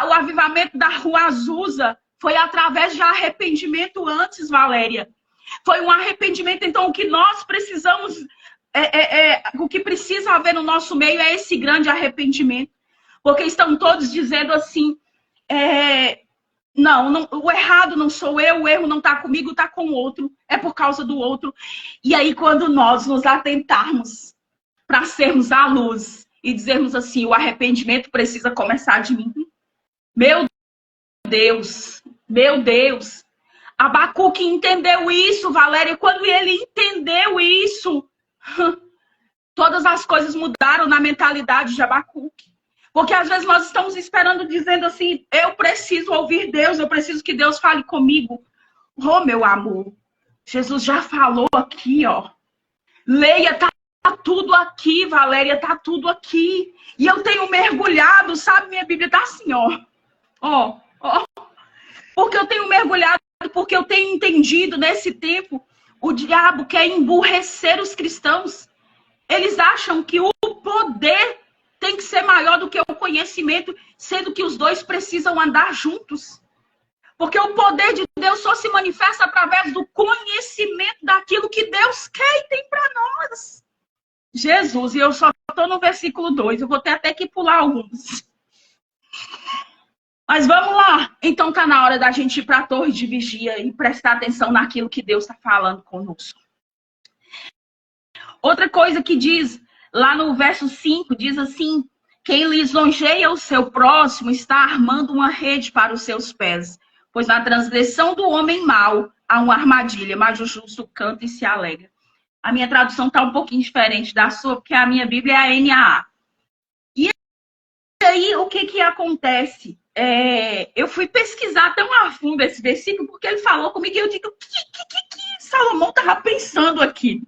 o avivamento da Rua Azusa, foi através de arrependimento antes, Valéria. Foi um arrependimento, então, o que nós precisamos, o que precisa haver no nosso meio é esse grande arrependimento. Porque estão todos dizendo assim, não, o errado não sou eu, o erro não está comigo, está com o outro, é por causa do outro. E aí, quando nós nos atentarmos para sermos a luz e dizermos assim, o arrependimento precisa começar de mim. Meu Deus, Abacuque entendeu isso, Valéria. Quando ele entendeu isso, todas as coisas mudaram na mentalidade de Abacuque. Porque às vezes nós estamos esperando, dizendo assim, eu preciso ouvir Deus, eu preciso que Deus fale comigo. Oh, meu amor, Jesus já falou aqui, ó. Leia, tá tudo aqui, Valéria, tá tudo aqui. E eu tenho mergulhado, sabe? Minha Bíblia tá assim, ó. Ó. Porque eu tenho mergulhado, porque eu tenho entendido nesse tempo, o diabo quer emburrecer os cristãos. Eles acham que o poder tem que ser maior do que o conhecimento, sendo que os dois precisam andar juntos. Porque o poder de Deus só se manifesta através do conhecimento daquilo que Deus quer e tem para nós. Jesus, e eu só estou no versículo 2, eu vou ter até que pular alguns. Mas vamos lá. Então está na hora da gente ir para a torre de vigia e prestar atenção naquilo que Deus está falando conosco. Outra coisa que diz lá no verso 5, diz assim, quem lisonjeia o seu próximo está armando uma rede para os seus pés, pois na transgressão do homem mau há uma armadilha, mas o justo canta e se alegra. A minha tradução está um pouquinho diferente da sua, porque a minha Bíblia é a NAA. E aí, o que acontece? Eu fui pesquisar tão a fundo esse versículo, porque ele falou comigo e eu digo, o que Salomão estava pensando aqui?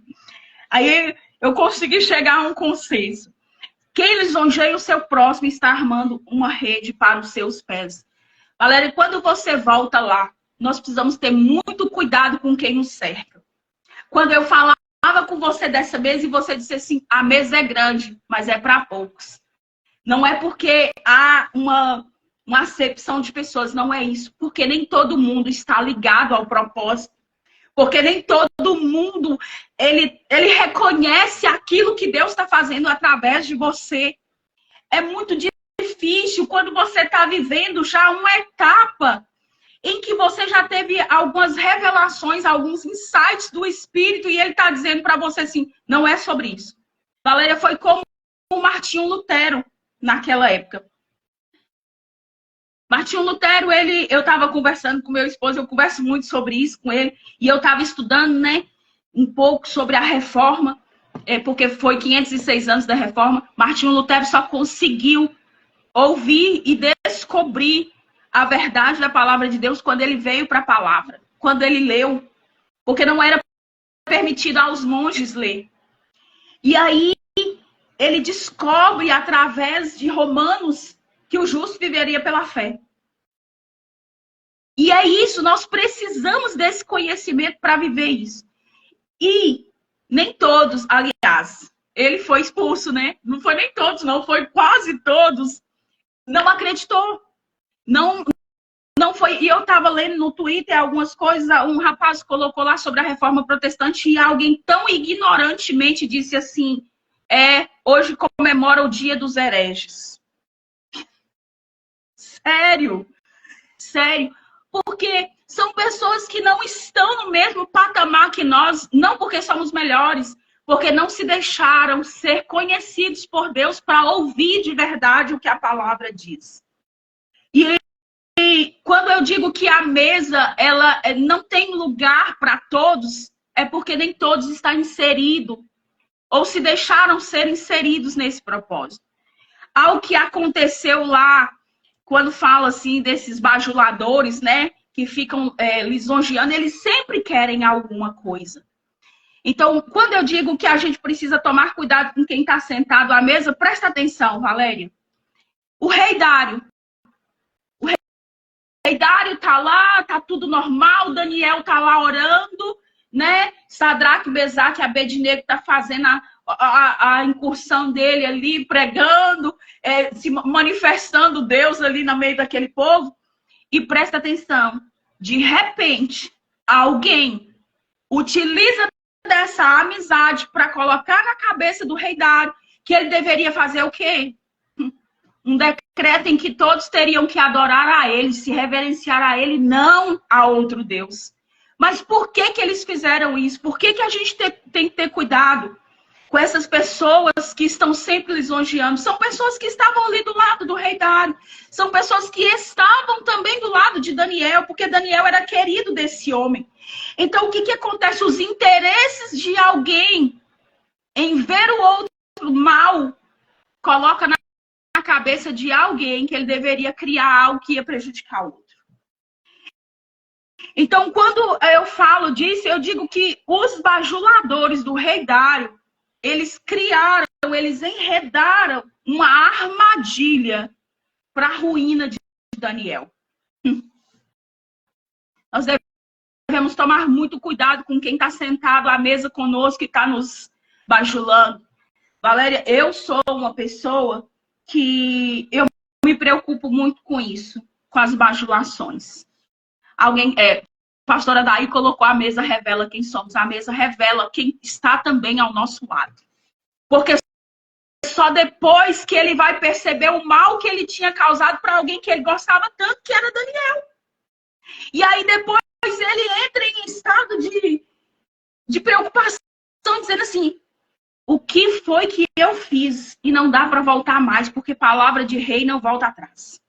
Aí eu consegui chegar a um consenso. Quem lisonjeia o seu próximo está armando uma rede para os seus pés. Valéria, quando você volta lá, nós precisamos ter muito cuidado com quem nos cerca. Quando eu falava com você dessa mesa e você disse assim, a mesa é grande, mas é para poucos. Não é porque há uma acepção de pessoas, não é isso. Porque nem todo mundo está ligado ao propósito. Porque nem todo mundo, ele reconhece aquilo que Deus está fazendo através de você. É muito difícil quando você está vivendo já uma etapa em que você já teve algumas revelações, alguns insights do Espírito e ele está dizendo para você assim, não é sobre isso. Valéria, foi como o Martinho Lutero naquela época. Martinho Lutero, eu estava conversando com meu esposo, eu converso muito sobre isso com ele, e eu estava estudando, né, um pouco sobre a reforma, porque foi 506 anos da reforma. Martinho Lutero só conseguiu ouvir e descobrir a verdade da palavra de Deus quando ele veio para a palavra, quando ele leu, porque não era permitido aos monges ler. E aí ele descobre através de Romanos que o justo viveria pela fé. E é isso, nós precisamos desse conhecimento para viver isso. E nem todos, aliás, ele foi expulso, né? Não foi nem todos, não, foi quase todos. Não acreditou. Não foi. E eu estava lendo no Twitter algumas coisas, um rapaz colocou lá sobre a reforma protestante e alguém tão ignorantemente disse assim: hoje comemora o dia dos hereges. Sério, sério. Porque são pessoas que não estão no mesmo patamar que nós, não porque somos melhores, porque não se deixaram ser conhecidos por Deus para ouvir de verdade o que a palavra diz. E quando eu digo que a mesa ela não tem lugar para todos, é porque nem todos estão inseridos ou se deixaram ser inseridos nesse propósito. Ao que aconteceu lá, quando fala assim desses bajuladores, né, que ficam lisonjeando, eles sempre querem alguma coisa. Então, quando eu digo que a gente precisa tomar cuidado com quem está sentado à mesa, presta atenção, Valéria. O rei Dário. O rei Dário tá lá, tá tudo normal, Daniel tá lá orando, né? Sadraque, Mesaque e Abednego tá fazendo a incursão dele ali, pregando, se manifestando Deus ali no meio daquele povo. E presta atenção, de repente, alguém utiliza dessa amizade para colocar na cabeça do rei Dário que ele deveria fazer o quê? Um decreto em que todos teriam que adorar a ele, se reverenciar a ele, não a outro Deus. Mas por que eles fizeram isso? Por que a gente tem que ter cuidado com essas pessoas que estão sempre lisonjeando? São pessoas que estavam ali do lado do rei Dário. São pessoas que estavam também do lado de Daniel, porque Daniel era querido desse homem. Então, o que acontece? Os interesses de alguém em ver o outro mal, coloca na cabeça de alguém que ele deveria criar algo que ia prejudicar o outro. Então, quando eu falo disso, eu digo que os bajuladores do rei Dário, eles criaram, eles enredaram uma armadilha para a ruína de Daniel. Nós devemos tomar muito cuidado com quem está sentado à mesa conosco e está nos bajulando. Valéria, eu sou uma pessoa que eu me preocupo muito com isso, com as bajulações. Pastora Daí colocou: a mesa revela quem somos, a mesa revela quem está também ao nosso lado. Porque só depois que ele vai perceber o mal que ele tinha causado para alguém que ele gostava tanto, que era Daniel. E aí depois ele entra em estado de preocupação, dizendo assim: o que foi que eu fiz e não dá para voltar mais, porque palavra de rei não volta atrás.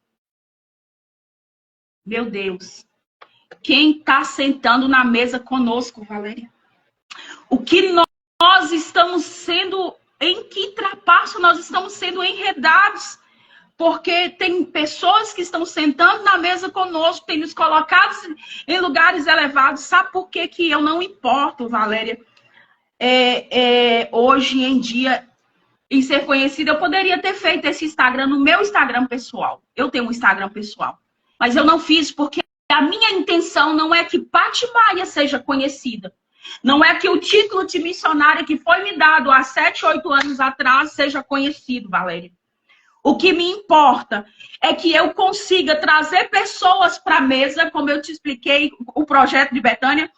Meu Deus. Quem está sentando na mesa conosco, Valéria? O que nós estamos sendo, em que trapaço nós estamos sendo enredados? Porque tem pessoas que estão sentando na mesa conosco, tem nos colocado em lugares elevados. Sabe por que eu não importo, Valéria? Hoje em dia, em ser conhecida, eu poderia ter feito esse Instagram no meu Instagram pessoal. Eu tenho um Instagram pessoal. Mas eu não fiz porque a minha intenção não é que Pati Maia seja conhecida. Não é que o título de missionária que foi me dado há 7, 8 anos atrás seja conhecido, Valéria. O que me importa é que eu consiga trazer pessoas para a mesa, como eu te expliquei, o projeto de Betânia,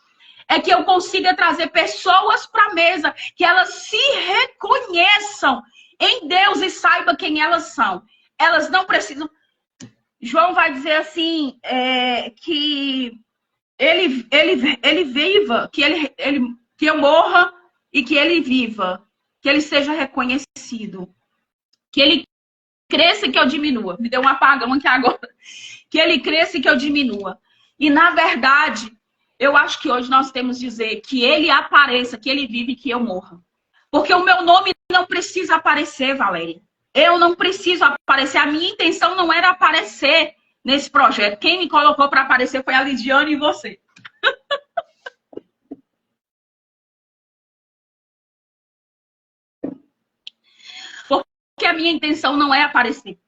é que eu consiga trazer pessoas para a mesa, que elas se reconheçam em Deus e saibam quem elas são. Elas não precisam... João vai dizer assim, que ele viva, que eu morra e que ele viva, que ele seja reconhecido, que ele cresça e que eu diminua. Me deu um apagão aqui agora. Que ele cresça e que eu diminua. E, na verdade, eu acho que hoje nós temos que dizer que ele apareça, que ele vive e que eu morra. Porque o meu nome não precisa aparecer, Valéria. Eu não preciso aparecer. A minha intenção não era aparecer nesse projeto. Quem me colocou para aparecer foi a Lidiane e você. Porque a minha intenção não é aparecer.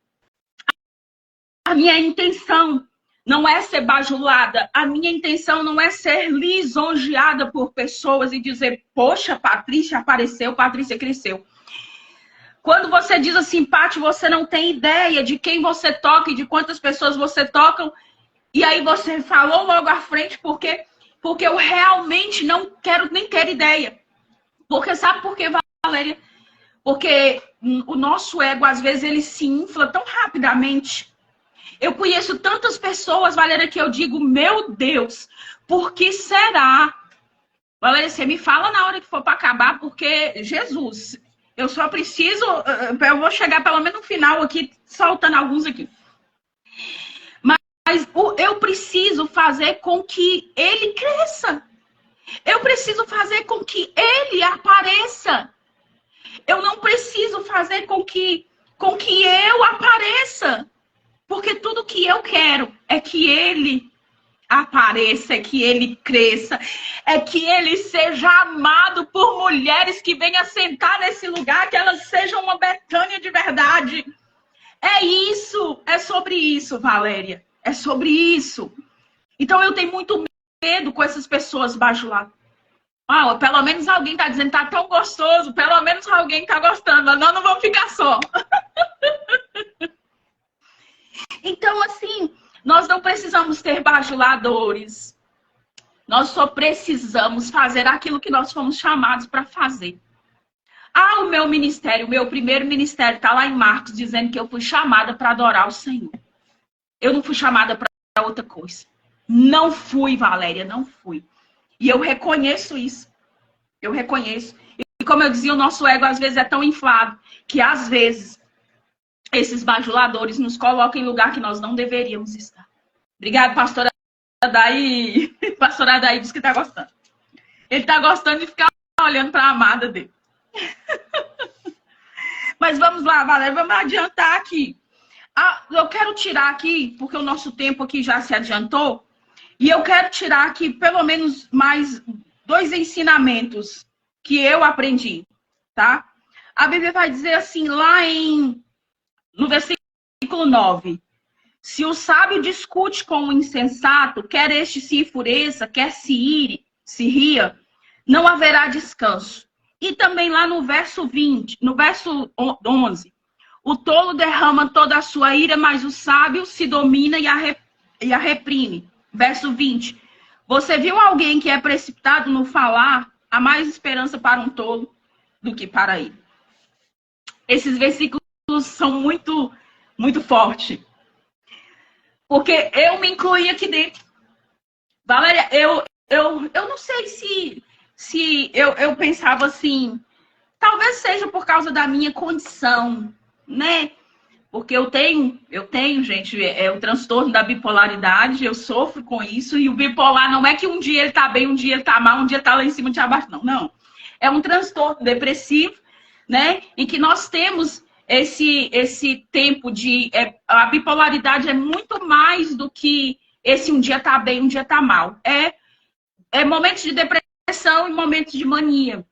A minha intenção não é ser bajulada. A minha intenção não é ser lisonjeada por pessoas e dizer, poxa, Patrícia apareceu, Patrícia cresceu. Quando você diz assim, Paty, você não tem ideia de quem você toca e de quantas pessoas você toca, e aí você falou logo à frente, porque eu realmente não quero nem ter ideia. Porque sabe por quê, Valéria? Porque o nosso ego, às vezes, ele se infla tão rapidamente. Eu conheço tantas pessoas, Valéria, que eu digo, meu Deus, por que será? Valéria, você me fala na hora que for para acabar, porque, Jesus, eu só preciso, eu vou chegar pelo menos no final aqui, soltando alguns aqui. Mas eu preciso fazer com que ele cresça. Eu preciso fazer com que ele apareça. Eu não preciso fazer com que eu apareça. Porque tudo que eu quero é que ele apareça, é que ele cresça, é que ele seja amado por mulheres que venham sentar nesse lugar, que elas sejam uma Betânia de verdade. É isso, é sobre isso, Valéria. É sobre isso. Então eu tenho muito medo com essas pessoas bajuladas. Ah, pelo menos alguém tá dizendo que tá tão gostoso, pelo menos alguém tá gostando, mas nós não vamos ficar só. Então, assim, nós não precisamos ter bajuladores. Nós só precisamos fazer aquilo que nós fomos chamados para fazer. Ah, o meu ministério, o meu primeiro ministério está lá em Marcos, dizendo que eu fui chamada para adorar o Senhor. Eu não fui chamada para outra coisa. Não fui, Valéria, não fui. E eu reconheço isso. Eu reconheço. E como eu dizia, o nosso ego às vezes é tão inflado que às vezes esses bajuladores nos colocam em lugar que nós não deveríamos estar. Obrigada, pastora Daí. Pastora Daí diz que está gostando. Ele está gostando de ficar olhando para a amada dele. Mas vamos lá, Valéria, vamos adiantar aqui. Eu quero tirar aqui, porque o nosso tempo aqui já se adiantou, e eu quero tirar aqui pelo menos mais 2 ensinamentos que eu aprendi, tá? A Bíblia vai dizer assim, lá no versículo 9. Se o sábio discute com o insensato, quer este se enfureça, quer se ria, não haverá descanso. E também lá no verso 20, no verso 11. O tolo derrama toda a sua ira, mas o sábio se domina e a reprime. Verso 20. Você viu alguém que é precipitado no falar? Há mais esperança para um tolo do que para ele. Esses versículos são muito, muito fortes. Porque eu me incluí aqui dentro. Valéria, eu não sei se eu pensava assim, talvez seja por causa da minha condição, né? Porque eu tenho, gente, o transtorno da bipolaridade, eu sofro com isso, e o bipolar não é que um dia ele tá bem, um dia ele tá mal, um dia tá lá em cima, um dia abaixo, não. Não. É um transtorno depressivo, né? Em que nós temos esse tempo de... a bipolaridade é muito mais do que esse um dia tá bem, um dia tá mal. É momentos de depressão e momentos de mania.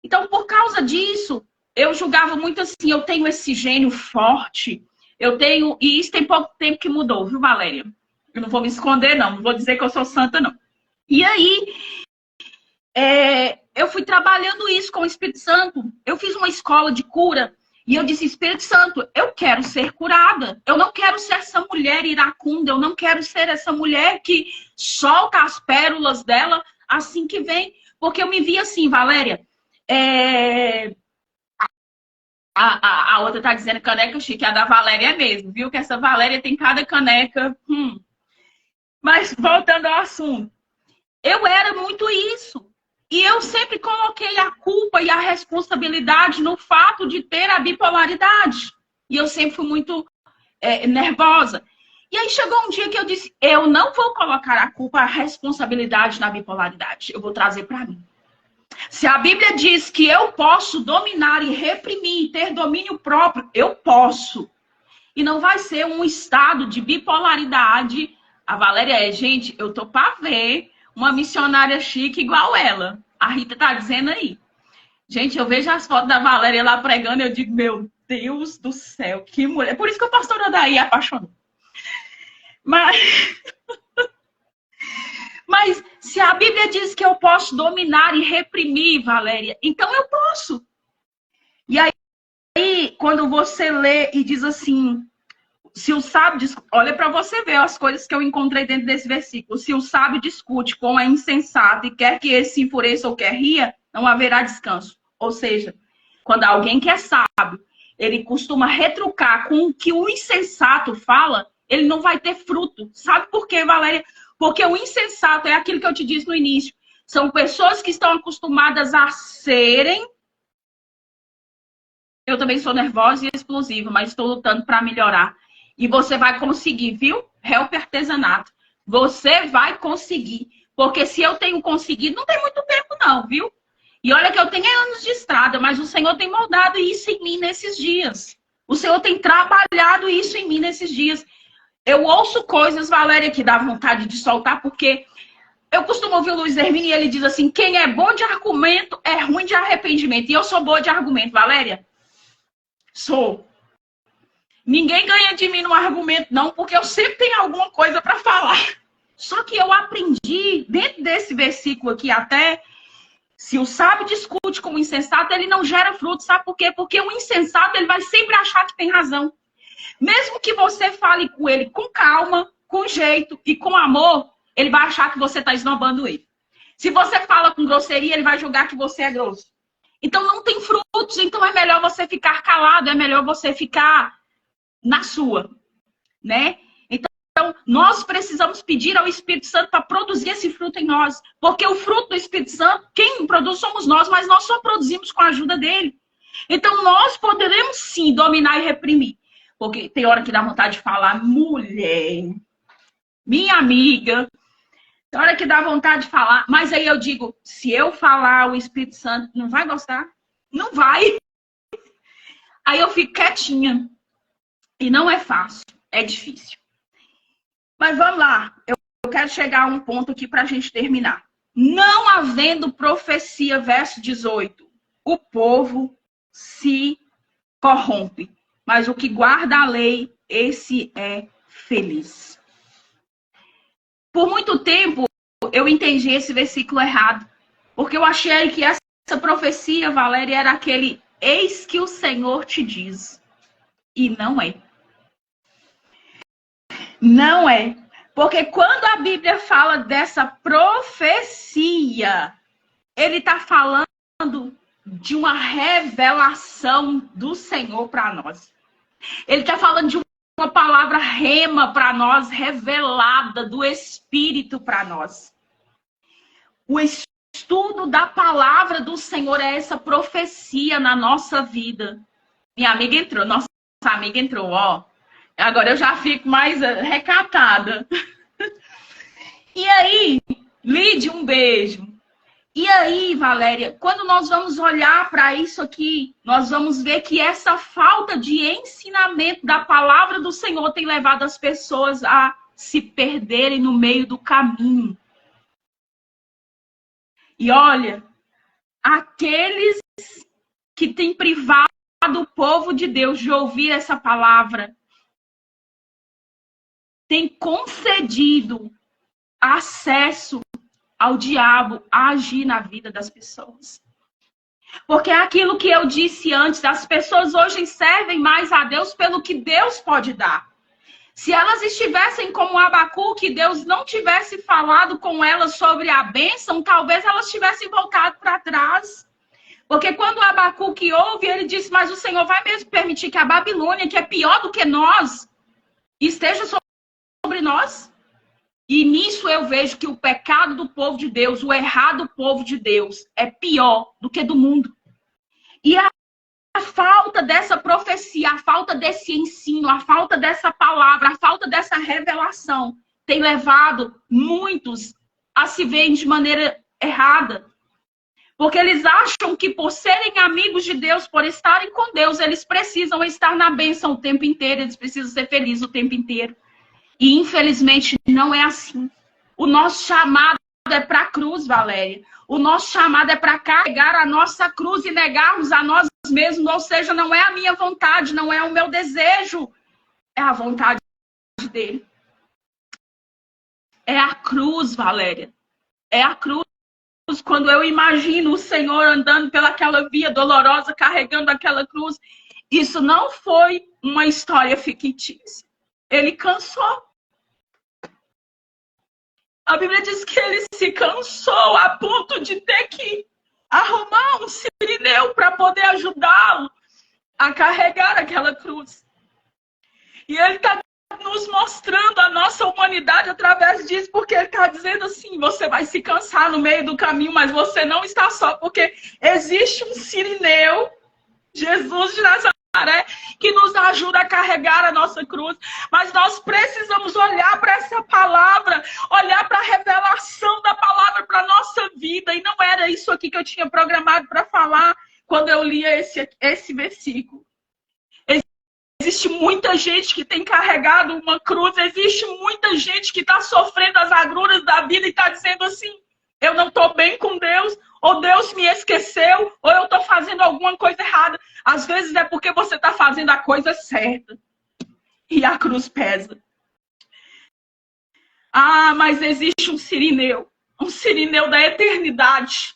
Então, por causa disso, eu julgava muito assim, eu tenho esse gênio forte, e isso tem pouco tempo que mudou, viu, Valéria? Eu não vou me esconder, não vou dizer que eu sou santa, não. E aí, eu fui trabalhando isso com o Espírito Santo. Eu fiz uma escola de cura, e eu disse, Espírito Santo, eu quero ser curada. Eu não quero ser essa mulher iracunda, eu não quero ser essa mulher que solta as pérolas dela assim que vem. Porque eu me vi assim, Valéria, a outra tá dizendo caneca chique, a da Valéria é mesmo, viu? Que essa Valéria tem cada caneca. Mas voltando ao assunto, eu era muito isso. E eu sempre coloquei a culpa e a responsabilidade no fato de ter a bipolaridade. E eu sempre fui muito nervosa. E aí chegou um dia que eu disse, eu não vou colocar a culpa, a responsabilidade na bipolaridade. Eu vou trazer para mim. Se a Bíblia diz que eu posso dominar e reprimir, ter domínio próprio, eu posso. E não vai ser um estado de bipolaridade. A Valéria gente, eu tô para ver uma missionária chique igual ela. A Rita tá dizendo aí. Gente, eu vejo as fotos da Valéria lá pregando, eu digo, meu Deus do céu, que mulher. Por isso que o pastor Daí apaixonou. Mas Se a Bíblia diz que eu posso dominar e reprimir, Valéria, então eu posso. E aí, quando você lê e diz assim, se o sábio... Olha para você ver as coisas que eu encontrei dentro desse versículo. Se o sábio discute com a insensata e quer que esse se enfureça ou quer ria, não haverá descanso. Ou seja, quando alguém que é sábio, ele costuma retrucar com o que o insensato fala, ele não vai ter fruto. Sabe por quê, Valéria? Porque o insensato é aquilo que eu te disse no início. São pessoas que estão acostumadas a serem... Eu também sou nervosa e explosiva, mas estou lutando para melhorar. E você vai conseguir, viu? Help artesanato. Você vai conseguir. Porque se eu tenho conseguido, não tem muito tempo não, viu? E olha que eu tenho anos de estrada, mas o Senhor tem moldado isso em mim nesses dias. O Senhor tem trabalhado isso em mim nesses dias. Eu ouço coisas, Valéria, que dá vontade de soltar, porque eu costumo ouvir o Luiz Hermínio e ele diz assim, quem é bom de argumento é ruim de arrependimento. E eu sou boa de argumento, Valéria. Sou. Ninguém ganha de mim no argumento, não, porque eu sempre tenho alguma coisa para falar. Só que eu aprendi, dentro desse versículo aqui até, se o sábio discute com o insensato, ele não gera fruto. Sabe por quê? Porque o insensato, ele vai sempre achar que tem razão. Mesmo que você fale com ele com calma, com jeito e com amor, ele vai achar que você está esnobando ele. Se você fala com grosseria, ele vai julgar que você é grosso. Então não tem frutos, então é melhor você ficar calado, é melhor você ficar na sua, né? Então, nós precisamos pedir ao Espírito Santo para produzir esse fruto em nós. Porque o fruto do Espírito Santo, quem produz somos nós, mas nós só produzimos com a ajuda dele. Então, nós poderemos sim dominar e reprimir. Porque tem hora que dá vontade de falar, mulher, minha amiga, tem hora que dá vontade de falar, mas aí eu digo, se eu falar, o Espírito Santo não vai gostar? Não vai. Aí eu fico quietinha. E não é fácil, é difícil. Mas vamos lá, eu quero chegar a um ponto aqui para a gente terminar. Não havendo profecia, verso 18, o povo se corrompe, mas o que guarda a lei, esse é feliz. Por muito tempo, eu entendi esse versículo errado, porque eu achei que essa profecia, Valéria, era aquele, eis que o Senhor te diz, e não é. Não é. Porque quando a Bíblia fala dessa profecia, ele está falando de uma revelação do Senhor para nós. Ele está falando de uma palavra rema para nós, revelada do Espírito para nós. O estudo da palavra do Senhor é essa profecia na nossa vida. Minha amiga entrou, nossa amiga entrou, ó. Agora eu já fico mais recatada. E aí, Lídia, um beijo. E aí, Valéria, quando nós vamos olhar para isso aqui, nós vamos ver que essa falta de ensinamento da palavra do Senhor tem levado as pessoas a se perderem no meio do caminho. E olha, aqueles que têm privado o povo de Deus de ouvir essa palavra, tem concedido acesso ao diabo a agir na vida das pessoas. Porque é aquilo que eu disse antes, as pessoas hoje servem mais a Deus pelo que Deus pode dar. Se elas estivessem como Abacuque, Deus não tivesse falado com elas sobre a bênção, talvez elas tivessem voltado para trás. Porque quando Abacuque ouve, ele disse, mas o Senhor vai mesmo permitir que a Babilônia, que é pior do que nós, esteja sobre nós? E nisso eu vejo que o pecado do povo de Deus, o errado do povo de Deus, é pior do que do mundo. E a falta dessa profecia, a falta desse ensino, a falta dessa palavra, a falta dessa revelação tem levado muitos a se verem de maneira errada. Porque eles acham que por serem amigos de Deus, por estarem com Deus, eles precisam estar na bênção o tempo inteiro, eles precisam ser felizes o tempo inteiro. E infelizmente não é assim. O nosso chamado é para a cruz, Valéria. O nosso chamado é para carregar a nossa cruz e negarmos a nós mesmos. Ou seja, não é a minha vontade, não é o meu desejo. É a vontade dele. É a cruz, Valéria. É a cruz. Quando eu imagino o Senhor andando pelaquela via dolorosa, carregando aquela cruz, isso não foi uma história fictícia. Ele cansou. A Bíblia diz que ele se cansou a ponto de ter que arrumar um sirineu para poder ajudá-lo a carregar aquela cruz. E ele está nos mostrando a nossa humanidade através disso, porque ele está dizendo assim, você vai se cansar no meio do caminho, mas você não está só, porque existe um sirineu, Jesus de Nazaré, que nos ajuda a carregar a nossa cruz. Mas nós precisamos olhar para essa palavra, olhar para a revelação da palavra para a nossa vida. E não era isso aqui que eu tinha programado para falar quando eu lia esse versículo. Existe muita gente que tem carregado uma cruz, existe muita gente que está sofrendo as agruras da vida e está dizendo assim, eu não estou bem com Deus, ou Deus me esqueceu, ou eu estou fazendo alguma coisa errada. Às vezes é porque você está fazendo a coisa certa. E a cruz pesa. Ah, mas existe um sirineu da eternidade,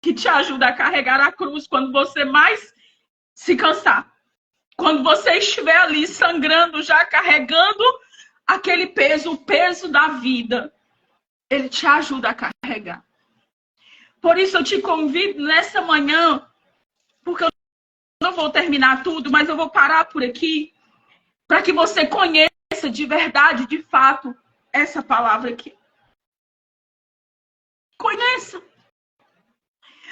que te ajuda a carregar a cruz quando você mais se cansar. Quando você estiver ali sangrando, já carregando aquele peso, o peso da vida, ele te ajuda a carregar. Por isso eu te convido nessa manhã, porque eu não vou terminar tudo, mas eu vou parar por aqui, para que você conheça de verdade, de fato, essa palavra aqui. Conheça.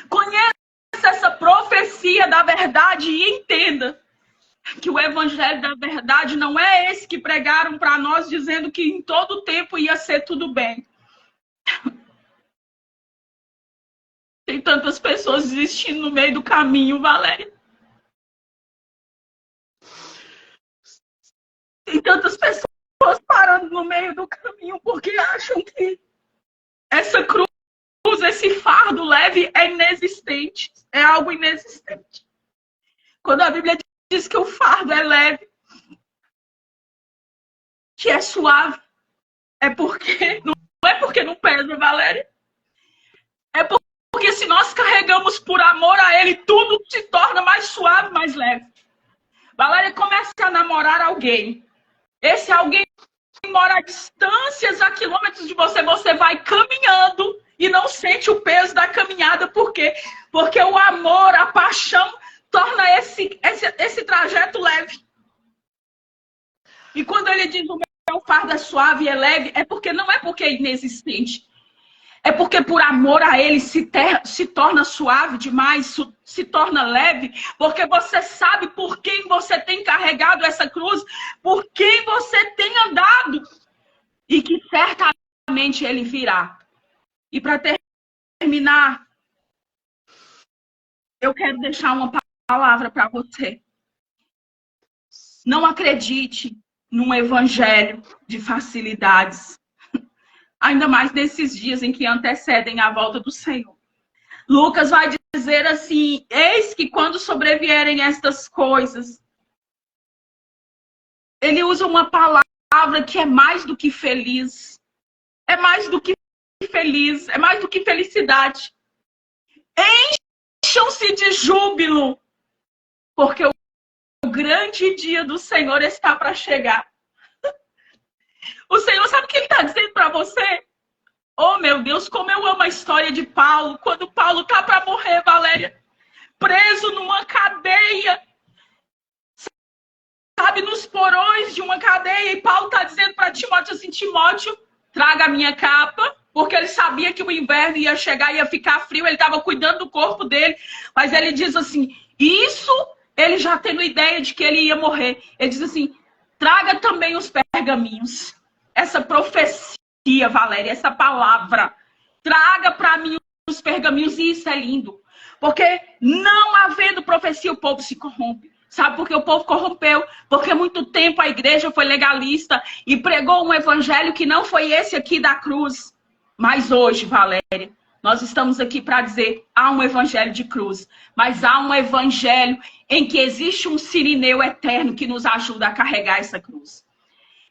Conheça essa profecia da verdade e entenda que o evangelho da verdade não é esse que pregaram para nós dizendo que em todo tempo ia ser tudo bem. Tem tantas pessoas desistindo no meio do caminho, Valéria. Tem tantas pessoas parando no meio do caminho porque acham que essa cruz, esse fardo leve é inexistente. É algo inexistente. Quando a Bíblia diz que o fardo é leve, que é suave, é porque não é porque não pesa, Valéria. É porque se nós carregamos por amor a Ele, tudo se torna mais suave, mais leve. Valéria, comece a namorar alguém. Esse alguém mora a distâncias, a quilômetros de você, você vai caminhando e não sente o peso da caminhada. Por quê? Porque o amor, a paixão, torna esse trajeto leve. E quando ele diz o meu fardo é suave e é leve, é porque não é porque é inexistente. É porque por amor a ele se torna suave demais, se torna leve, porque você sabe por quem você tem carregado essa cruz, por quem você tem andado, e que certamente ele virá. E para terminar, eu quero deixar uma palavra para você. Não acredite num evangelho de facilidades. Ainda mais nesses dias em que antecedem a volta do Senhor. Lucas vai dizer assim, eis que quando sobrevierem estas coisas, ele usa uma palavra que é mais do que feliz. É mais do que feliz, é mais do que felicidade. Encham-se de júbilo, porque o grande dia do Senhor está para chegar. O Senhor sabe o que ele está dizendo para você? Oh, meu Deus, como eu amo a história de Paulo. Quando Paulo está para morrer, Valéria, preso numa cadeia, sabe, nos porões de uma cadeia. E Paulo está dizendo para Timóteo assim, Timóteo, traga a minha capa, porque ele sabia que o inverno ia chegar, ia ficar frio. Ele estava cuidando do corpo dele. Mas ele diz assim, isso ele já tendo ideia de que ele ia morrer. Ele diz assim, traga também os pergaminhos. Essa profecia, Valéria, essa palavra. Traga para mim os pergaminhos. E isso é lindo. Porque não havendo profecia, o povo se corrompe. Sabe por que o povo corrompeu? Porque muito tempo a igreja foi legalista e pregou um evangelho que não foi esse aqui da cruz. Mas hoje, Valéria, nós estamos aqui para dizer, há um evangelho de cruz. Mas há um evangelho em que existe um sirineu eterno que nos ajuda a carregar essa cruz.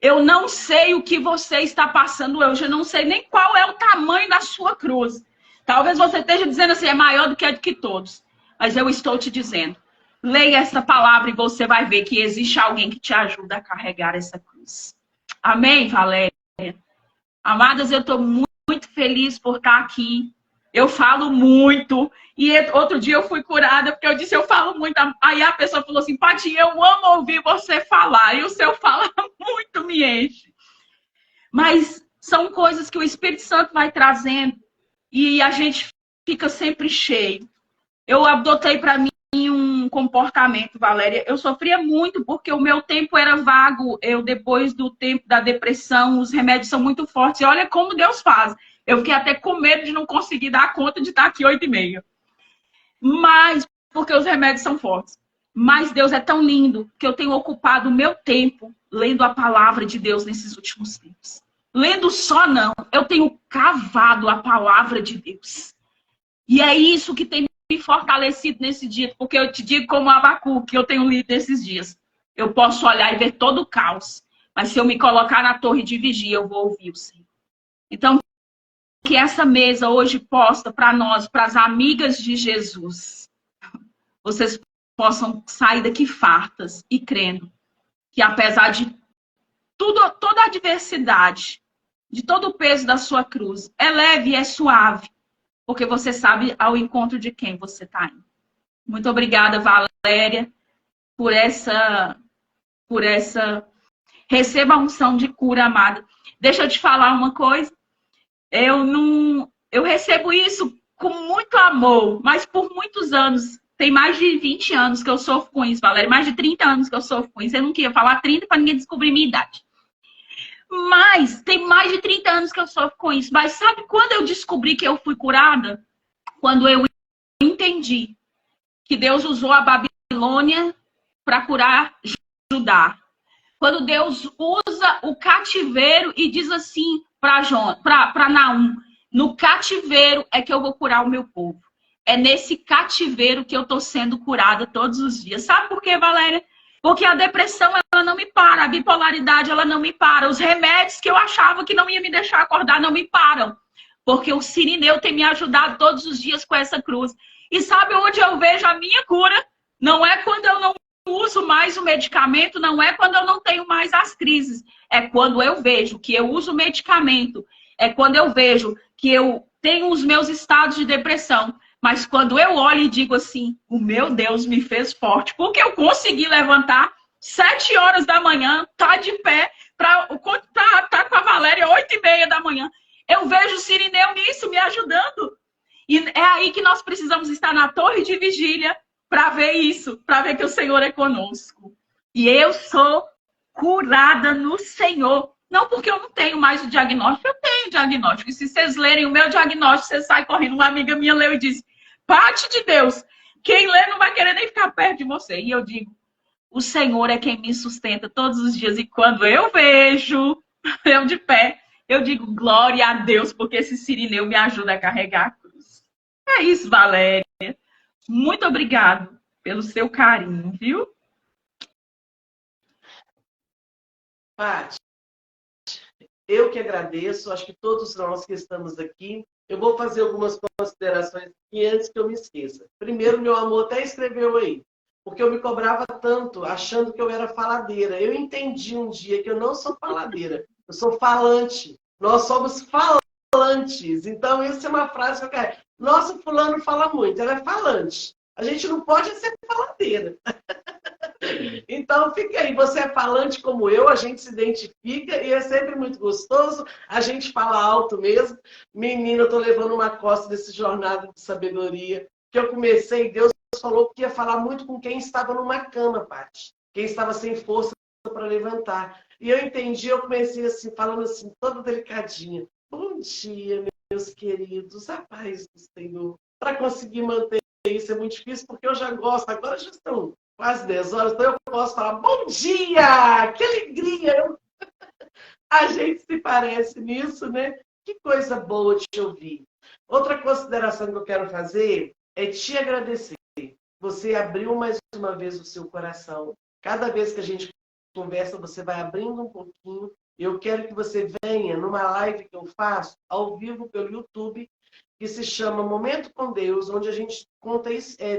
Eu não sei o que você está passando hoje. Eu não sei nem qual é o tamanho da sua cruz. Talvez você esteja dizendo assim, é maior do que a de que todos. Mas eu estou te dizendo, leia essa palavra e você vai ver que existe alguém que te ajuda a carregar essa cruz. Amém, Valéria? Amadas, eu estou muito feliz por estar aqui. Eu falo muito. E outro dia eu fui curada, porque eu disse, eu falo muito. Aí a pessoa falou assim, Paty, eu amo ouvir você falar. E o seu fala muito me enche. Mas são coisas que o Espírito Santo vai trazendo. E a gente fica sempre cheio. Eu adotei para mim um comportamento, Valéria. Eu sofria muito porque o meu tempo era vago. Depois do tempo da depressão, os remédios são muito fortes. E olha como Deus faz. Eu fiquei até com medo de não conseguir dar conta de estar aqui 8h30. Mas, porque os remédios são fortes. Mas Deus é tão lindo que eu tenho ocupado o meu tempo lendo a palavra de Deus nesses últimos tempos. Lendo só não, eu tenho cavado a palavra de Deus. E é isso que tem me fortalecido nesse dia, porque eu te digo como Abacuque, que eu tenho lido nesses dias. Eu posso olhar e ver todo o caos, mas se eu me colocar na torre de vigia, eu vou ouvir o Senhor. Então, que essa mesa hoje posta para nós, para as amigas de Jesus, vocês possam sair daqui fartas e crendo que apesar de toda a adversidade, de todo o peso da sua cruz, é leve e é suave, porque você sabe ao encontro de quem você está indo. Muito obrigada, Valéria, por essa... Receba a unção de cura, amada. Deixa eu te falar uma coisa. Eu recebo isso com muito amor, mas por muitos anos, tem mais de 20 anos que eu sofro com isso, Valéria, mais de 30 anos que eu sofro com isso. Eu não queria falar 30 para ninguém descobrir minha idade. Mas tem mais de 30 anos que eu sofro com isso. Mas sabe quando eu descobri que eu fui curada? Quando eu entendi que Deus usou a Babilônia para curar Judá. Quando Deus usa o cativeiro e diz assim para Naum, no cativeiro é que eu vou curar o meu povo. É nesse cativeiro que eu estou sendo curada todos os dias. Sabe por quê, Valéria? Porque a depressão, ela não me para. A bipolaridade, ela não me para. Os remédios que eu achava que não ia me deixar acordar, não me param. Porque o Cirineu tem me ajudado todos os dias com essa cruz. E sabe onde eu vejo a minha cura? Não é quando eu não uso mais o medicamento, não é quando eu não tenho mais as crises. É quando eu vejo que eu uso o medicamento. É quando eu vejo que eu tenho os meus estados de depressão. Mas quando eu olho e digo assim, o meu Deus me fez forte, porque eu consegui levantar 7 horas da manhã, tá de pé, tá com a Valéria 8h30 da manhã. Eu vejo o Cirineu nisso, me ajudando. E é aí que nós precisamos estar na torre de vigília para ver isso, para ver que o Senhor é conosco. E eu sou curada no Senhor. Não porque eu não tenho mais o diagnóstico, eu tenho diagnóstico. E se vocês lerem o meu diagnóstico, vocês saem correndo. Uma amiga minha leu e disse, Paty de Deus, quem lê não vai querer nem ficar perto de você. E eu digo, o Senhor é quem me sustenta todos os dias. E quando eu vejo eu de pé, eu digo, glória a Deus, porque esse Cirineu me ajuda a carregar a cruz. É isso, Valéria. Muito obrigado pelo seu carinho, viu? Paty, eu que agradeço, acho que todos nós que estamos aqui. Eu vou fazer algumas considerações aqui antes que eu me esqueça. Primeiro, meu amor até escreveu aí, porque eu me cobrava tanto, achando que eu era faladeira. Eu entendi um dia que eu não sou faladeira, eu sou falante. Nós somos falantes. Então, essa é uma frase que eu quero. Nossa, fulano fala muito, ela é falante. A gente não pode ser faladeira. Então, fica aí. Você é falante como eu, a gente se identifica e é sempre muito gostoso. A gente fala alto mesmo. Menina, eu tô levando uma costa desse jornada de sabedoria. Que eu comecei, Deus falou que ia falar muito com quem estava numa cama, Paty. Quem estava sem força para levantar. E eu entendi, eu comecei assim, falando assim, toda delicadinha. Bom dia, meus queridos. A paz do Senhor. Para conseguir manter isso é muito difícil, porque eu já gosto. Agora já estão quase 10 horas, então eu posso falar, bom dia! Que alegria! A gente se parece nisso, né? Que coisa boa te ouvir. Outra consideração que eu quero fazer é te agradecer. Você abriu mais uma vez o seu coração. Cada vez que a gente conversa, você vai abrindo um pouquinho. Eu quero que você venha numa live que eu faço ao vivo pelo YouTube, que se chama Momento com Deus, onde a gente conta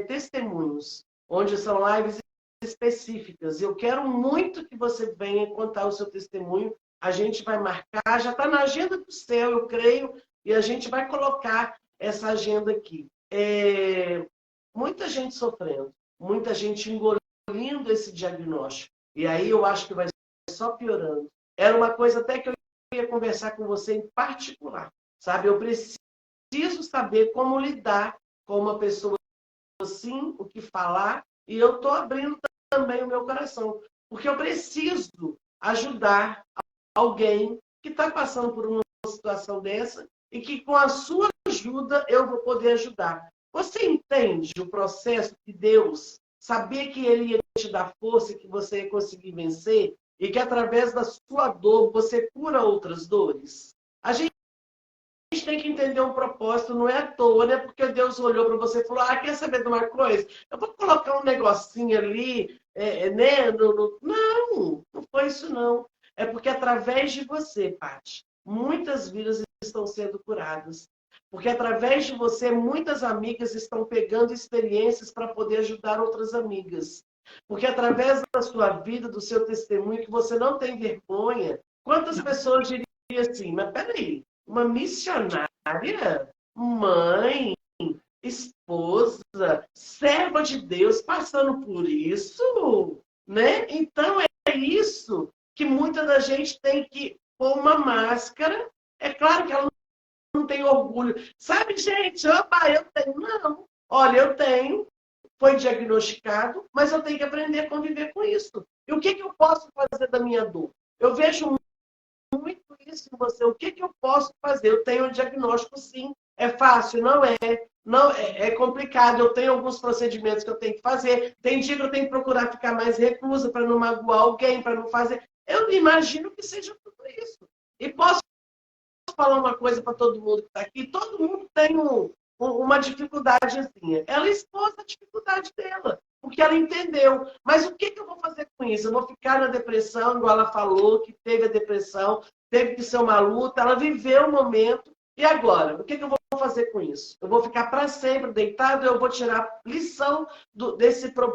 testemunhos, onde são lives específicas. Eu quero muito que você venha contar o seu testemunho. A gente vai marcar, já está na agenda do céu, eu creio, e a gente vai colocar essa agenda aqui. Muita gente sofrendo, muita gente engolindo esse diagnóstico. E aí eu acho que vai só piorando. Era uma coisa até que eu ia conversar com você em particular, sabe? Eu preciso saber como lidar com uma pessoa assim, o que falar, e eu estou abrindo também o meu coração, porque eu preciso ajudar alguém que está passando por uma situação dessa e que com a sua ajuda eu vou poder ajudar. Você entende o processo de Deus, saber que Ele ia te dar força e que você ia conseguir vencer e que através da sua dor você cura outras dores? A gente tem que entender um propósito, não é à toa, né? Porque Deus olhou para você e falou: quer saber de uma coisa? Eu vou colocar um negocinho ali, né? Não, não foi isso, não. É porque através de você, Paty, muitas vidas estão sendo curadas. Porque através de você, muitas amigas estão pegando experiências para poder ajudar outras amigas. Porque através da sua vida, do seu testemunho, que você não tem vergonha, quantas pessoas diriam assim, mas peraí, uma missionária, mãe, esposa, serva de Deus, passando por isso, né? Então é isso que muita da gente tem que pôr uma máscara. É claro que ela não tem orgulho. Sabe, gente, opa, eu tenho. Não. Olha, eu tenho, foi diagnosticado, mas eu tenho que aprender a conviver com isso. E o que eu posso fazer da minha dor? Eu vejo muito isso em você. O que eu posso fazer? Eu tenho um diagnóstico, sim. É fácil? Não é. Não, é complicado. Eu tenho alguns procedimentos que eu tenho que fazer. Tem dia que eu tenho que procurar ficar mais reclusa para não magoar alguém, para não fazer. Eu imagino que seja tudo isso. E posso falar uma coisa para todo mundo que está aqui. Todo mundo tem uma dificuldadezinha. Ela expôs a dificuldade dela, porque ela entendeu. Mas o que eu vou fazer com isso? Eu vou ficar na depressão, igual ela falou, que teve a depressão, teve que ser uma luta, ela viveu o momento. E agora? O que eu vou fazer com isso? Eu vou ficar para sempre deitado, eu vou tirar lição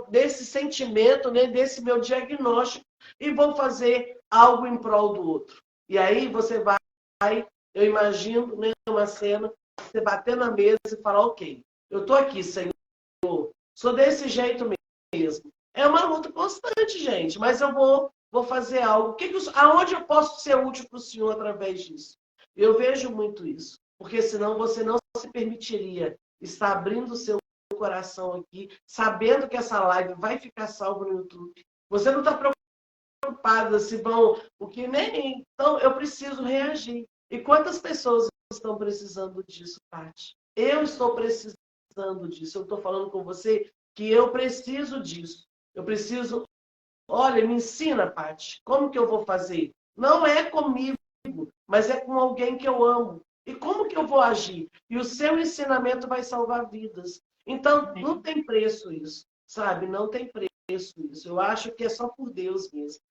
desse sentimento, né, desse meu diagnóstico, e vou fazer algo em prol do outro. E aí você vai, eu imagino, né, uma cena, você bater na mesa e falar: ok, eu estou aqui, Senhor, sou desse jeito mesmo. É uma luta constante, gente, mas eu vou fazer algo. Aonde eu posso ser útil para o Senhor através disso? Eu vejo muito isso, porque senão você não se permitiria estar abrindo o seu coração aqui, sabendo que essa live vai ficar salva no YouTube. Você não está preocupada se vão... Porque nem... Então, eu preciso reagir. E quantas pessoas estão precisando disso, Paty? Eu estou precisando disso. Eu estou falando com você que eu preciso disso. Eu preciso... Olha, me ensina, Paty, como que eu vou fazer? Não é comigo, mas é com alguém que eu amo. E como que eu vou agir? E o seu ensinamento vai salvar vidas. Então, não tem preço isso, sabe? Não tem preço isso. Eu acho que é só por Deus mesmo.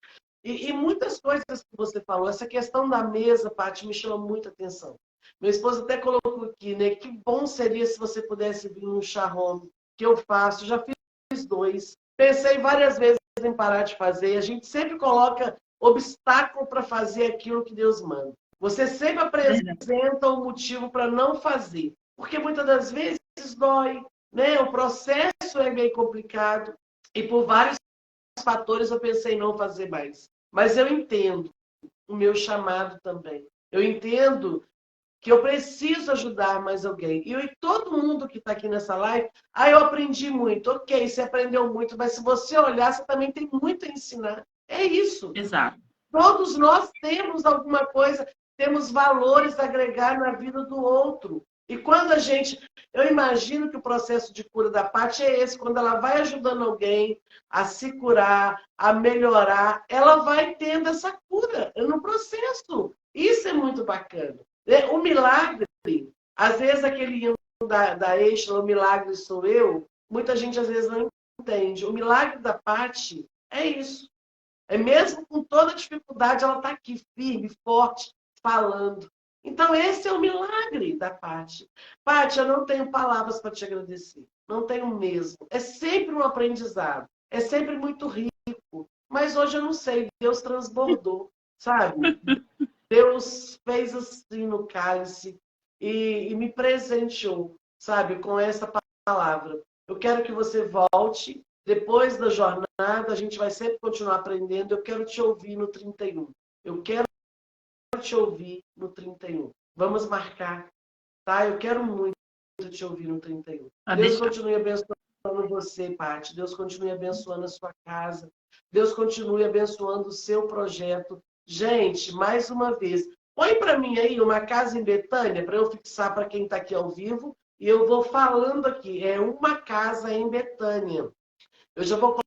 E muitas coisas que você falou, essa questão da mesa, Paty, me chama muita atenção. Meu esposo até colocou aqui, né? Que bom seria se você pudesse vir num chá home, que eu faço. Já fiz 2. Pensei várias vezes em parar de fazer. A gente sempre coloca obstáculo para fazer aquilo que Deus manda. Você sempre apresenta um motivo para não fazer. Porque muitas das vezes dói, né? O processo é meio complicado. E por vários fatores eu pensei em não fazer mais. Mas eu entendo o meu chamado também. Eu entendo que eu preciso ajudar mais alguém. E todo mundo que está aqui nessa live, eu aprendi muito. Ok, você aprendeu muito, mas se você olhar, você também tem muito a ensinar. É isso. Exato. Todos nós temos alguma coisa, temos valores a agregar na vida do outro. E quando a gente... Eu imagino que o processo de cura da Paty é esse, quando ela vai ajudando alguém a se curar, a melhorar, ela vai tendo essa cura no processo. Isso é muito bacana. O milagre, às vezes aquele hino da Eixla, o milagre sou eu, muita gente às vezes não entende. O milagre da Paty é isso. É mesmo com toda dificuldade, ela está aqui, firme, forte, falando. Então, esse é o milagre da Paty. Paty, eu não tenho palavras para te agradecer. Não tenho mesmo. É sempre um aprendizado. É sempre muito rico. Mas hoje eu não sei. Deus transbordou, sabe? Deus fez assim no cálice e me presenteou, sabe, com essa palavra. Eu quero que você volte. Depois da jornada, a gente vai sempre continuar aprendendo. Eu quero te ouvir no 31. Eu quero te ouvir no 31. Vamos marcar, tá? Eu quero muito te ouvir no 31. Deus continue abençoando você, Paty. Deus continue abençoando a sua casa. Deus continue abençoando o seu projeto. Gente, mais uma vez, põe para mim aí uma casa em Betânia, para eu fixar para quem está aqui ao vivo. E eu vou falando aqui. É uma casa em Betânia. Eu já vou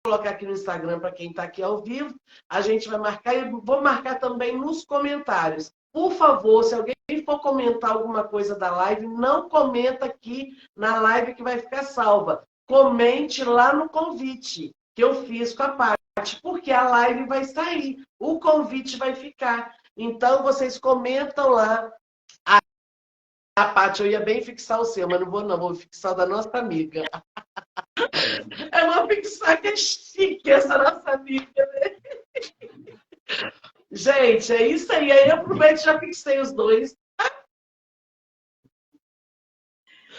colocar aqui no Instagram para quem está aqui ao vivo. A gente vai marcar e vou marcar também nos comentários. Por favor, se alguém for comentar alguma coisa da live, não comenta aqui na live que vai ficar salva. Comente lá no convite que eu fiz com a Paty, porque a live vai sair, o convite vai ficar. Então, vocês comentam lá. A Paty, eu ia bem fixar o seu, mas não vou fixar o da nossa amiga. É uma fixar que é chique, essa nossa amiga, né? Gente, é isso aí. Aí eu aproveito e já fixei os dois.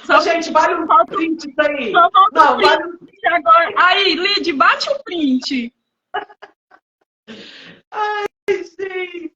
Só, gente, vale um print isso aí. Não, vale um print agora. Aí, Lid, bate o print. Ai, gente.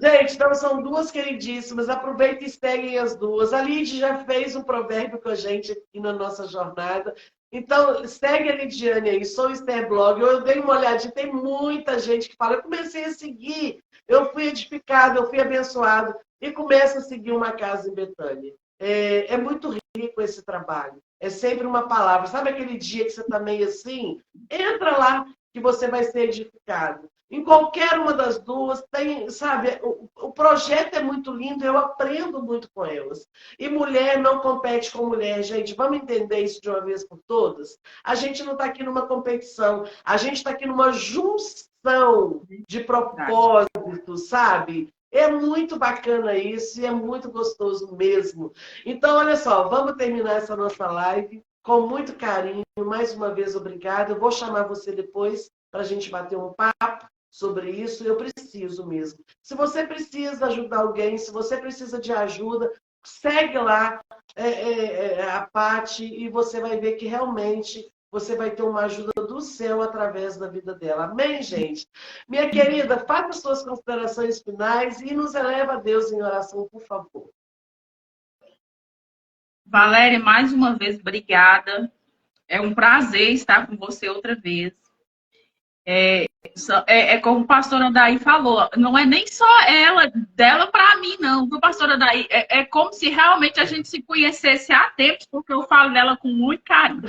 Gente, então são duas queridíssimas. Aproveitem e seguem as duas. A Lidy já fez um provérbio com a gente aqui na nossa jornada. Então, segue a Lidiane aí, sou Esther Blog. Eu dei uma olhadinha, tem muita gente que fala. Eu comecei a seguir, eu fui edificado, eu fui abençoado e começo a seguir uma casa em Betânia. É muito rico esse trabalho. É sempre uma palavra. Sabe aquele dia que você está meio assim? Entra lá que você vai ser edificado. Em qualquer uma das duas, tem, sabe, o projeto é muito lindo, eu aprendo muito com elas. E mulher não compete com mulher, gente. Vamos entender isso de uma vez por todas? A gente não está aqui numa competição, a gente está aqui numa junção de propósitos, sabe? É muito bacana isso e é muito gostoso mesmo. Então, olha só, vamos terminar essa nossa live com muito carinho. Mais uma vez, obrigada. Eu vou chamar você depois para a gente bater um papo sobre isso. Eu preciso mesmo. Se você precisa ajudar alguém, se você precisa de ajuda, segue lá a Paty e você vai ver que realmente você vai ter uma ajuda do céu através da vida dela. Amém, gente? Minha querida, faça suas considerações finais e nos eleva a Deus em oração, por favor. Valéria, mais uma vez, obrigada. É um prazer estar com você outra vez. Como o pastor Andaí falou, não é nem só dela para mim, não. O pastor Andaí é como se realmente a gente se conhecesse há tempos, porque eu falo dela com muito carinho.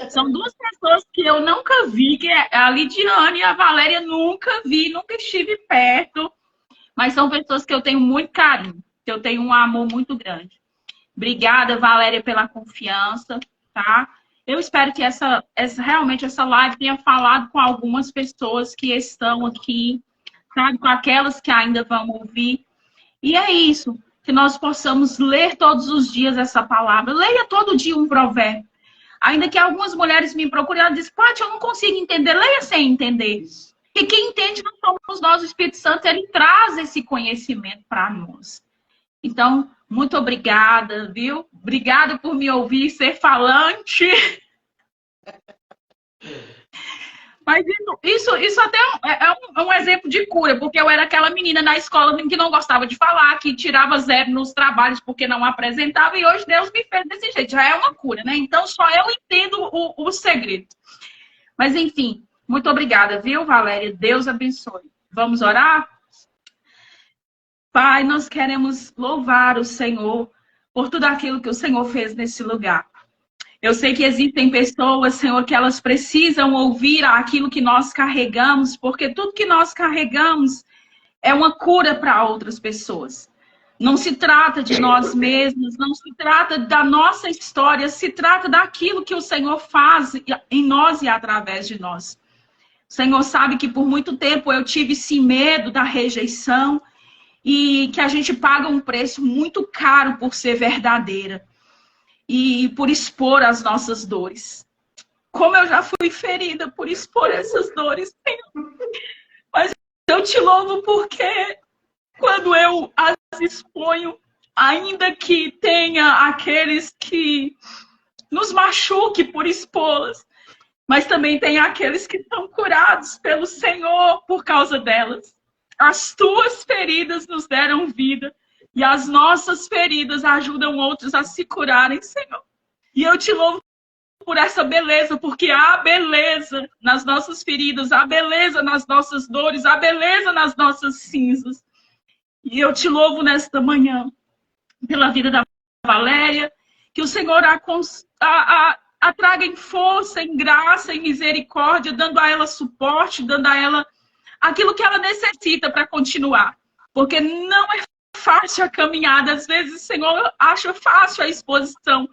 São duas pessoas que eu nunca vi, que é a Lidiane e a Valéria, nunca vi, nunca estive perto, mas são pessoas que eu tenho muito carinho, que eu tenho um amor muito grande. Obrigada, Valéria, pela confiança, tá? Eu espero que realmente essa live tenha falado com algumas pessoas que estão aqui, sabe? Com aquelas que ainda vão ouvir. E é isso, que nós possamos ler todos os dias essa palavra. Leia todo dia um provérbio. Ainda que algumas mulheres me procurem, elas dizem, Paty, eu não consigo entender. Leia sem entender. Porque quem entende não somos nós, o Espírito Santo, ele traz esse conhecimento para nós. Então, muito obrigada, viu? Obrigada por me ouvir ser falante. Mas isso até é um exemplo de cura, porque eu era aquela menina na escola que não gostava de falar, que tirava 0 nos trabalhos porque não apresentava, e hoje Deus me fez desse jeito. Já é uma cura, né? Então, só eu entendo o segredo. Mas, enfim, muito obrigada, viu, Valéria? Deus abençoe. Vamos orar? Pai, nós queremos louvar o Senhor por tudo aquilo que o Senhor fez nesse lugar. Eu sei que existem pessoas, Senhor, que elas precisam ouvir aquilo que nós carregamos, porque tudo que nós carregamos é uma cura para outras pessoas. Não se trata de nós mesmos, não se trata da nossa história, se trata daquilo que o Senhor faz em nós e através de nós. O Senhor sabe que por muito tempo eu tive esse medo da rejeição e que a gente paga um preço muito caro por ser verdadeira e por expor as nossas dores. Como eu já fui ferida por expor essas dores, Senhor. Mas eu te louvo porque quando eu as exponho, ainda que tenha aqueles que nos machuque por expô-las, mas também tem aqueles que são curados pelo Senhor por causa delas. As tuas feridas nos deram vida e as nossas feridas ajudam outros a se curarem, Senhor. E eu te louvo por essa beleza, porque há beleza nas nossas feridas, há beleza nas nossas dores, há beleza nas nossas cinzas. E eu te louvo nesta manhã pela vida da Valéria, que o Senhor a traga em força, em graça, em misericórdia, dando a ela suporte, dando a ela aquilo que ela necessita para continuar. Porque não é fácil a caminhada. Às vezes o Senhor acha fácil a exposição,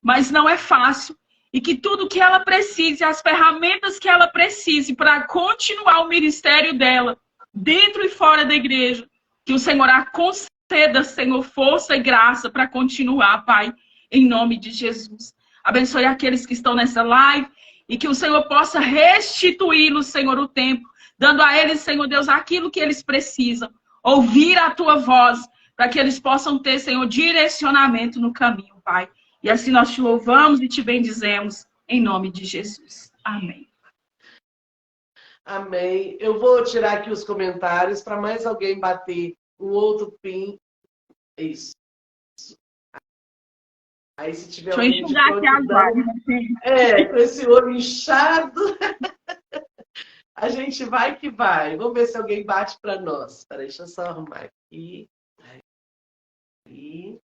mas não é fácil. E que tudo que ela precise, as ferramentas que ela precise para continuar o ministério dela, dentro e fora da igreja, que o Senhor a conceda, Senhor, força e graça para continuar, Pai, em nome de Jesus. Abençoe aqueles que estão nessa live e que o Senhor possa restituir no Senhor o tempo, dando a eles, Senhor Deus, aquilo que eles precisam, ouvir a tua voz, para que eles possam ter, Senhor, direcionamento no caminho, Pai. E assim nós te louvamos e te bendizemos, em nome de Jesus. Amém. Amém. Eu vou tirar aqui os comentários para mais alguém bater um outro pin. Isso. Aí se tiver Deixa eu enxugar aqui agora. Com esse olho inchado, a gente vai que vai. Vamos ver se alguém bate para nós. Peraí, deixa eu só arrumar aqui. Aí.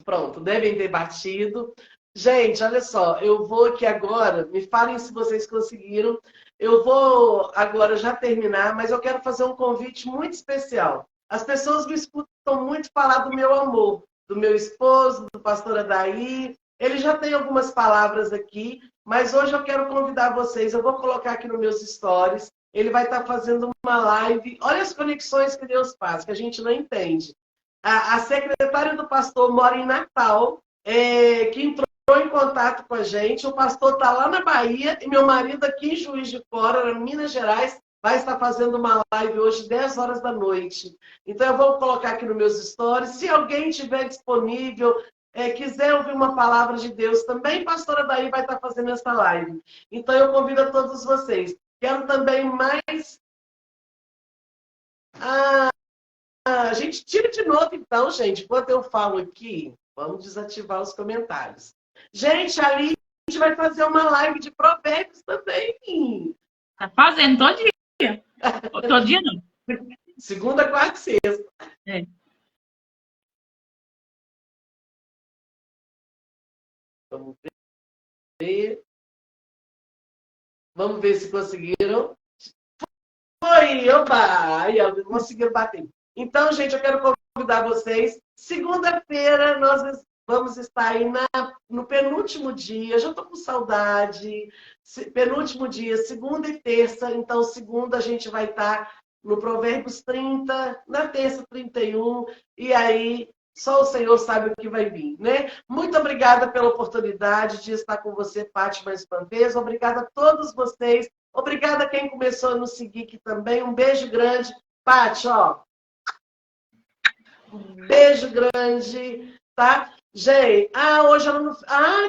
Pronto, devem ter batido. Gente, olha só, eu vou aqui agora, me falem se vocês conseguiram. Eu vou agora já terminar, mas eu quero fazer um convite muito especial. As pessoas me escutam muito falar do meu amor, do meu esposo, do pastor Adair. Ele já tem algumas palavras aqui, mas hoje eu quero convidar vocês. Eu vou colocar aqui nos meus stories. Ele vai estar fazendo uma live. Olha as conexões que Deus faz, que a gente não entende. A secretária do pastor mora em Natal, que entrou em contato com a gente. O pastor está lá na Bahia e meu marido aqui em Juiz de Fora, em Minas Gerais, vai estar fazendo uma live hoje, 10 horas da noite. Então, eu vou colocar aqui nos meus stories. Se alguém estiver disponível, quiser ouvir uma palavra de Deus também, pastora Daí vai estar fazendo essa live. Então, eu convido a todos vocês. Quero também mais... A gente tira de novo, então, gente. Enquanto eu falo aqui, vamos desativar os comentários. Gente, ali a gente vai fazer uma live de provérbios também. Tá fazendo todo dia. Todo dia não. Segunda, quarta e sexta. Vamos ver. Vamos ver se conseguiram. Foi! Oba! Aí, conseguiram bater. Então, gente, eu quero convidar vocês. Segunda-feira, nós vamos estar aí no penúltimo dia. Já estou com saudade. Penúltimo dia, segunda e terça. Então, segunda a gente vai estar no Provérbios 30, na terça 31. E aí, só o Senhor sabe o que vai vir, né? Muito obrigada pela oportunidade de estar com você, Paty, mais uma vez. Obrigada a todos vocês. Obrigada a quem começou a nos seguir aqui também. Um beijo grande. Paty, ó. Um beijo grande, tá? Gente, hoje ela não...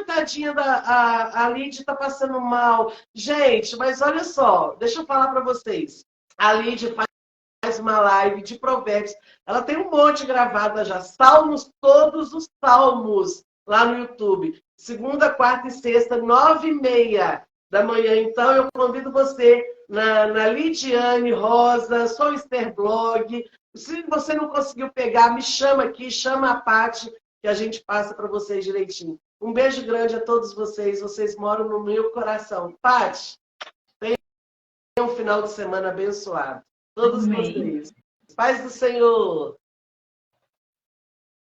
tadinha a Lídia tá passando mal. Gente, mas olha só, deixa eu falar para vocês. A Lídia faz uma live de provérbios. Ela tem um monte gravada já. Salmos, todos os salmos lá no YouTube. Segunda, quarta e sexta, 9h30 da manhã. Então, eu convido você na Lidiane Rosa, Sou Esther Blog. Se você não conseguiu pegar, me chama aqui, chama a Paty, que a gente passa para vocês direitinho. Um beijo grande a todos vocês. Vocês moram no meu coração. Paty, tenha um final de semana abençoado. Todos Amém. vocês. Paz do Senhor.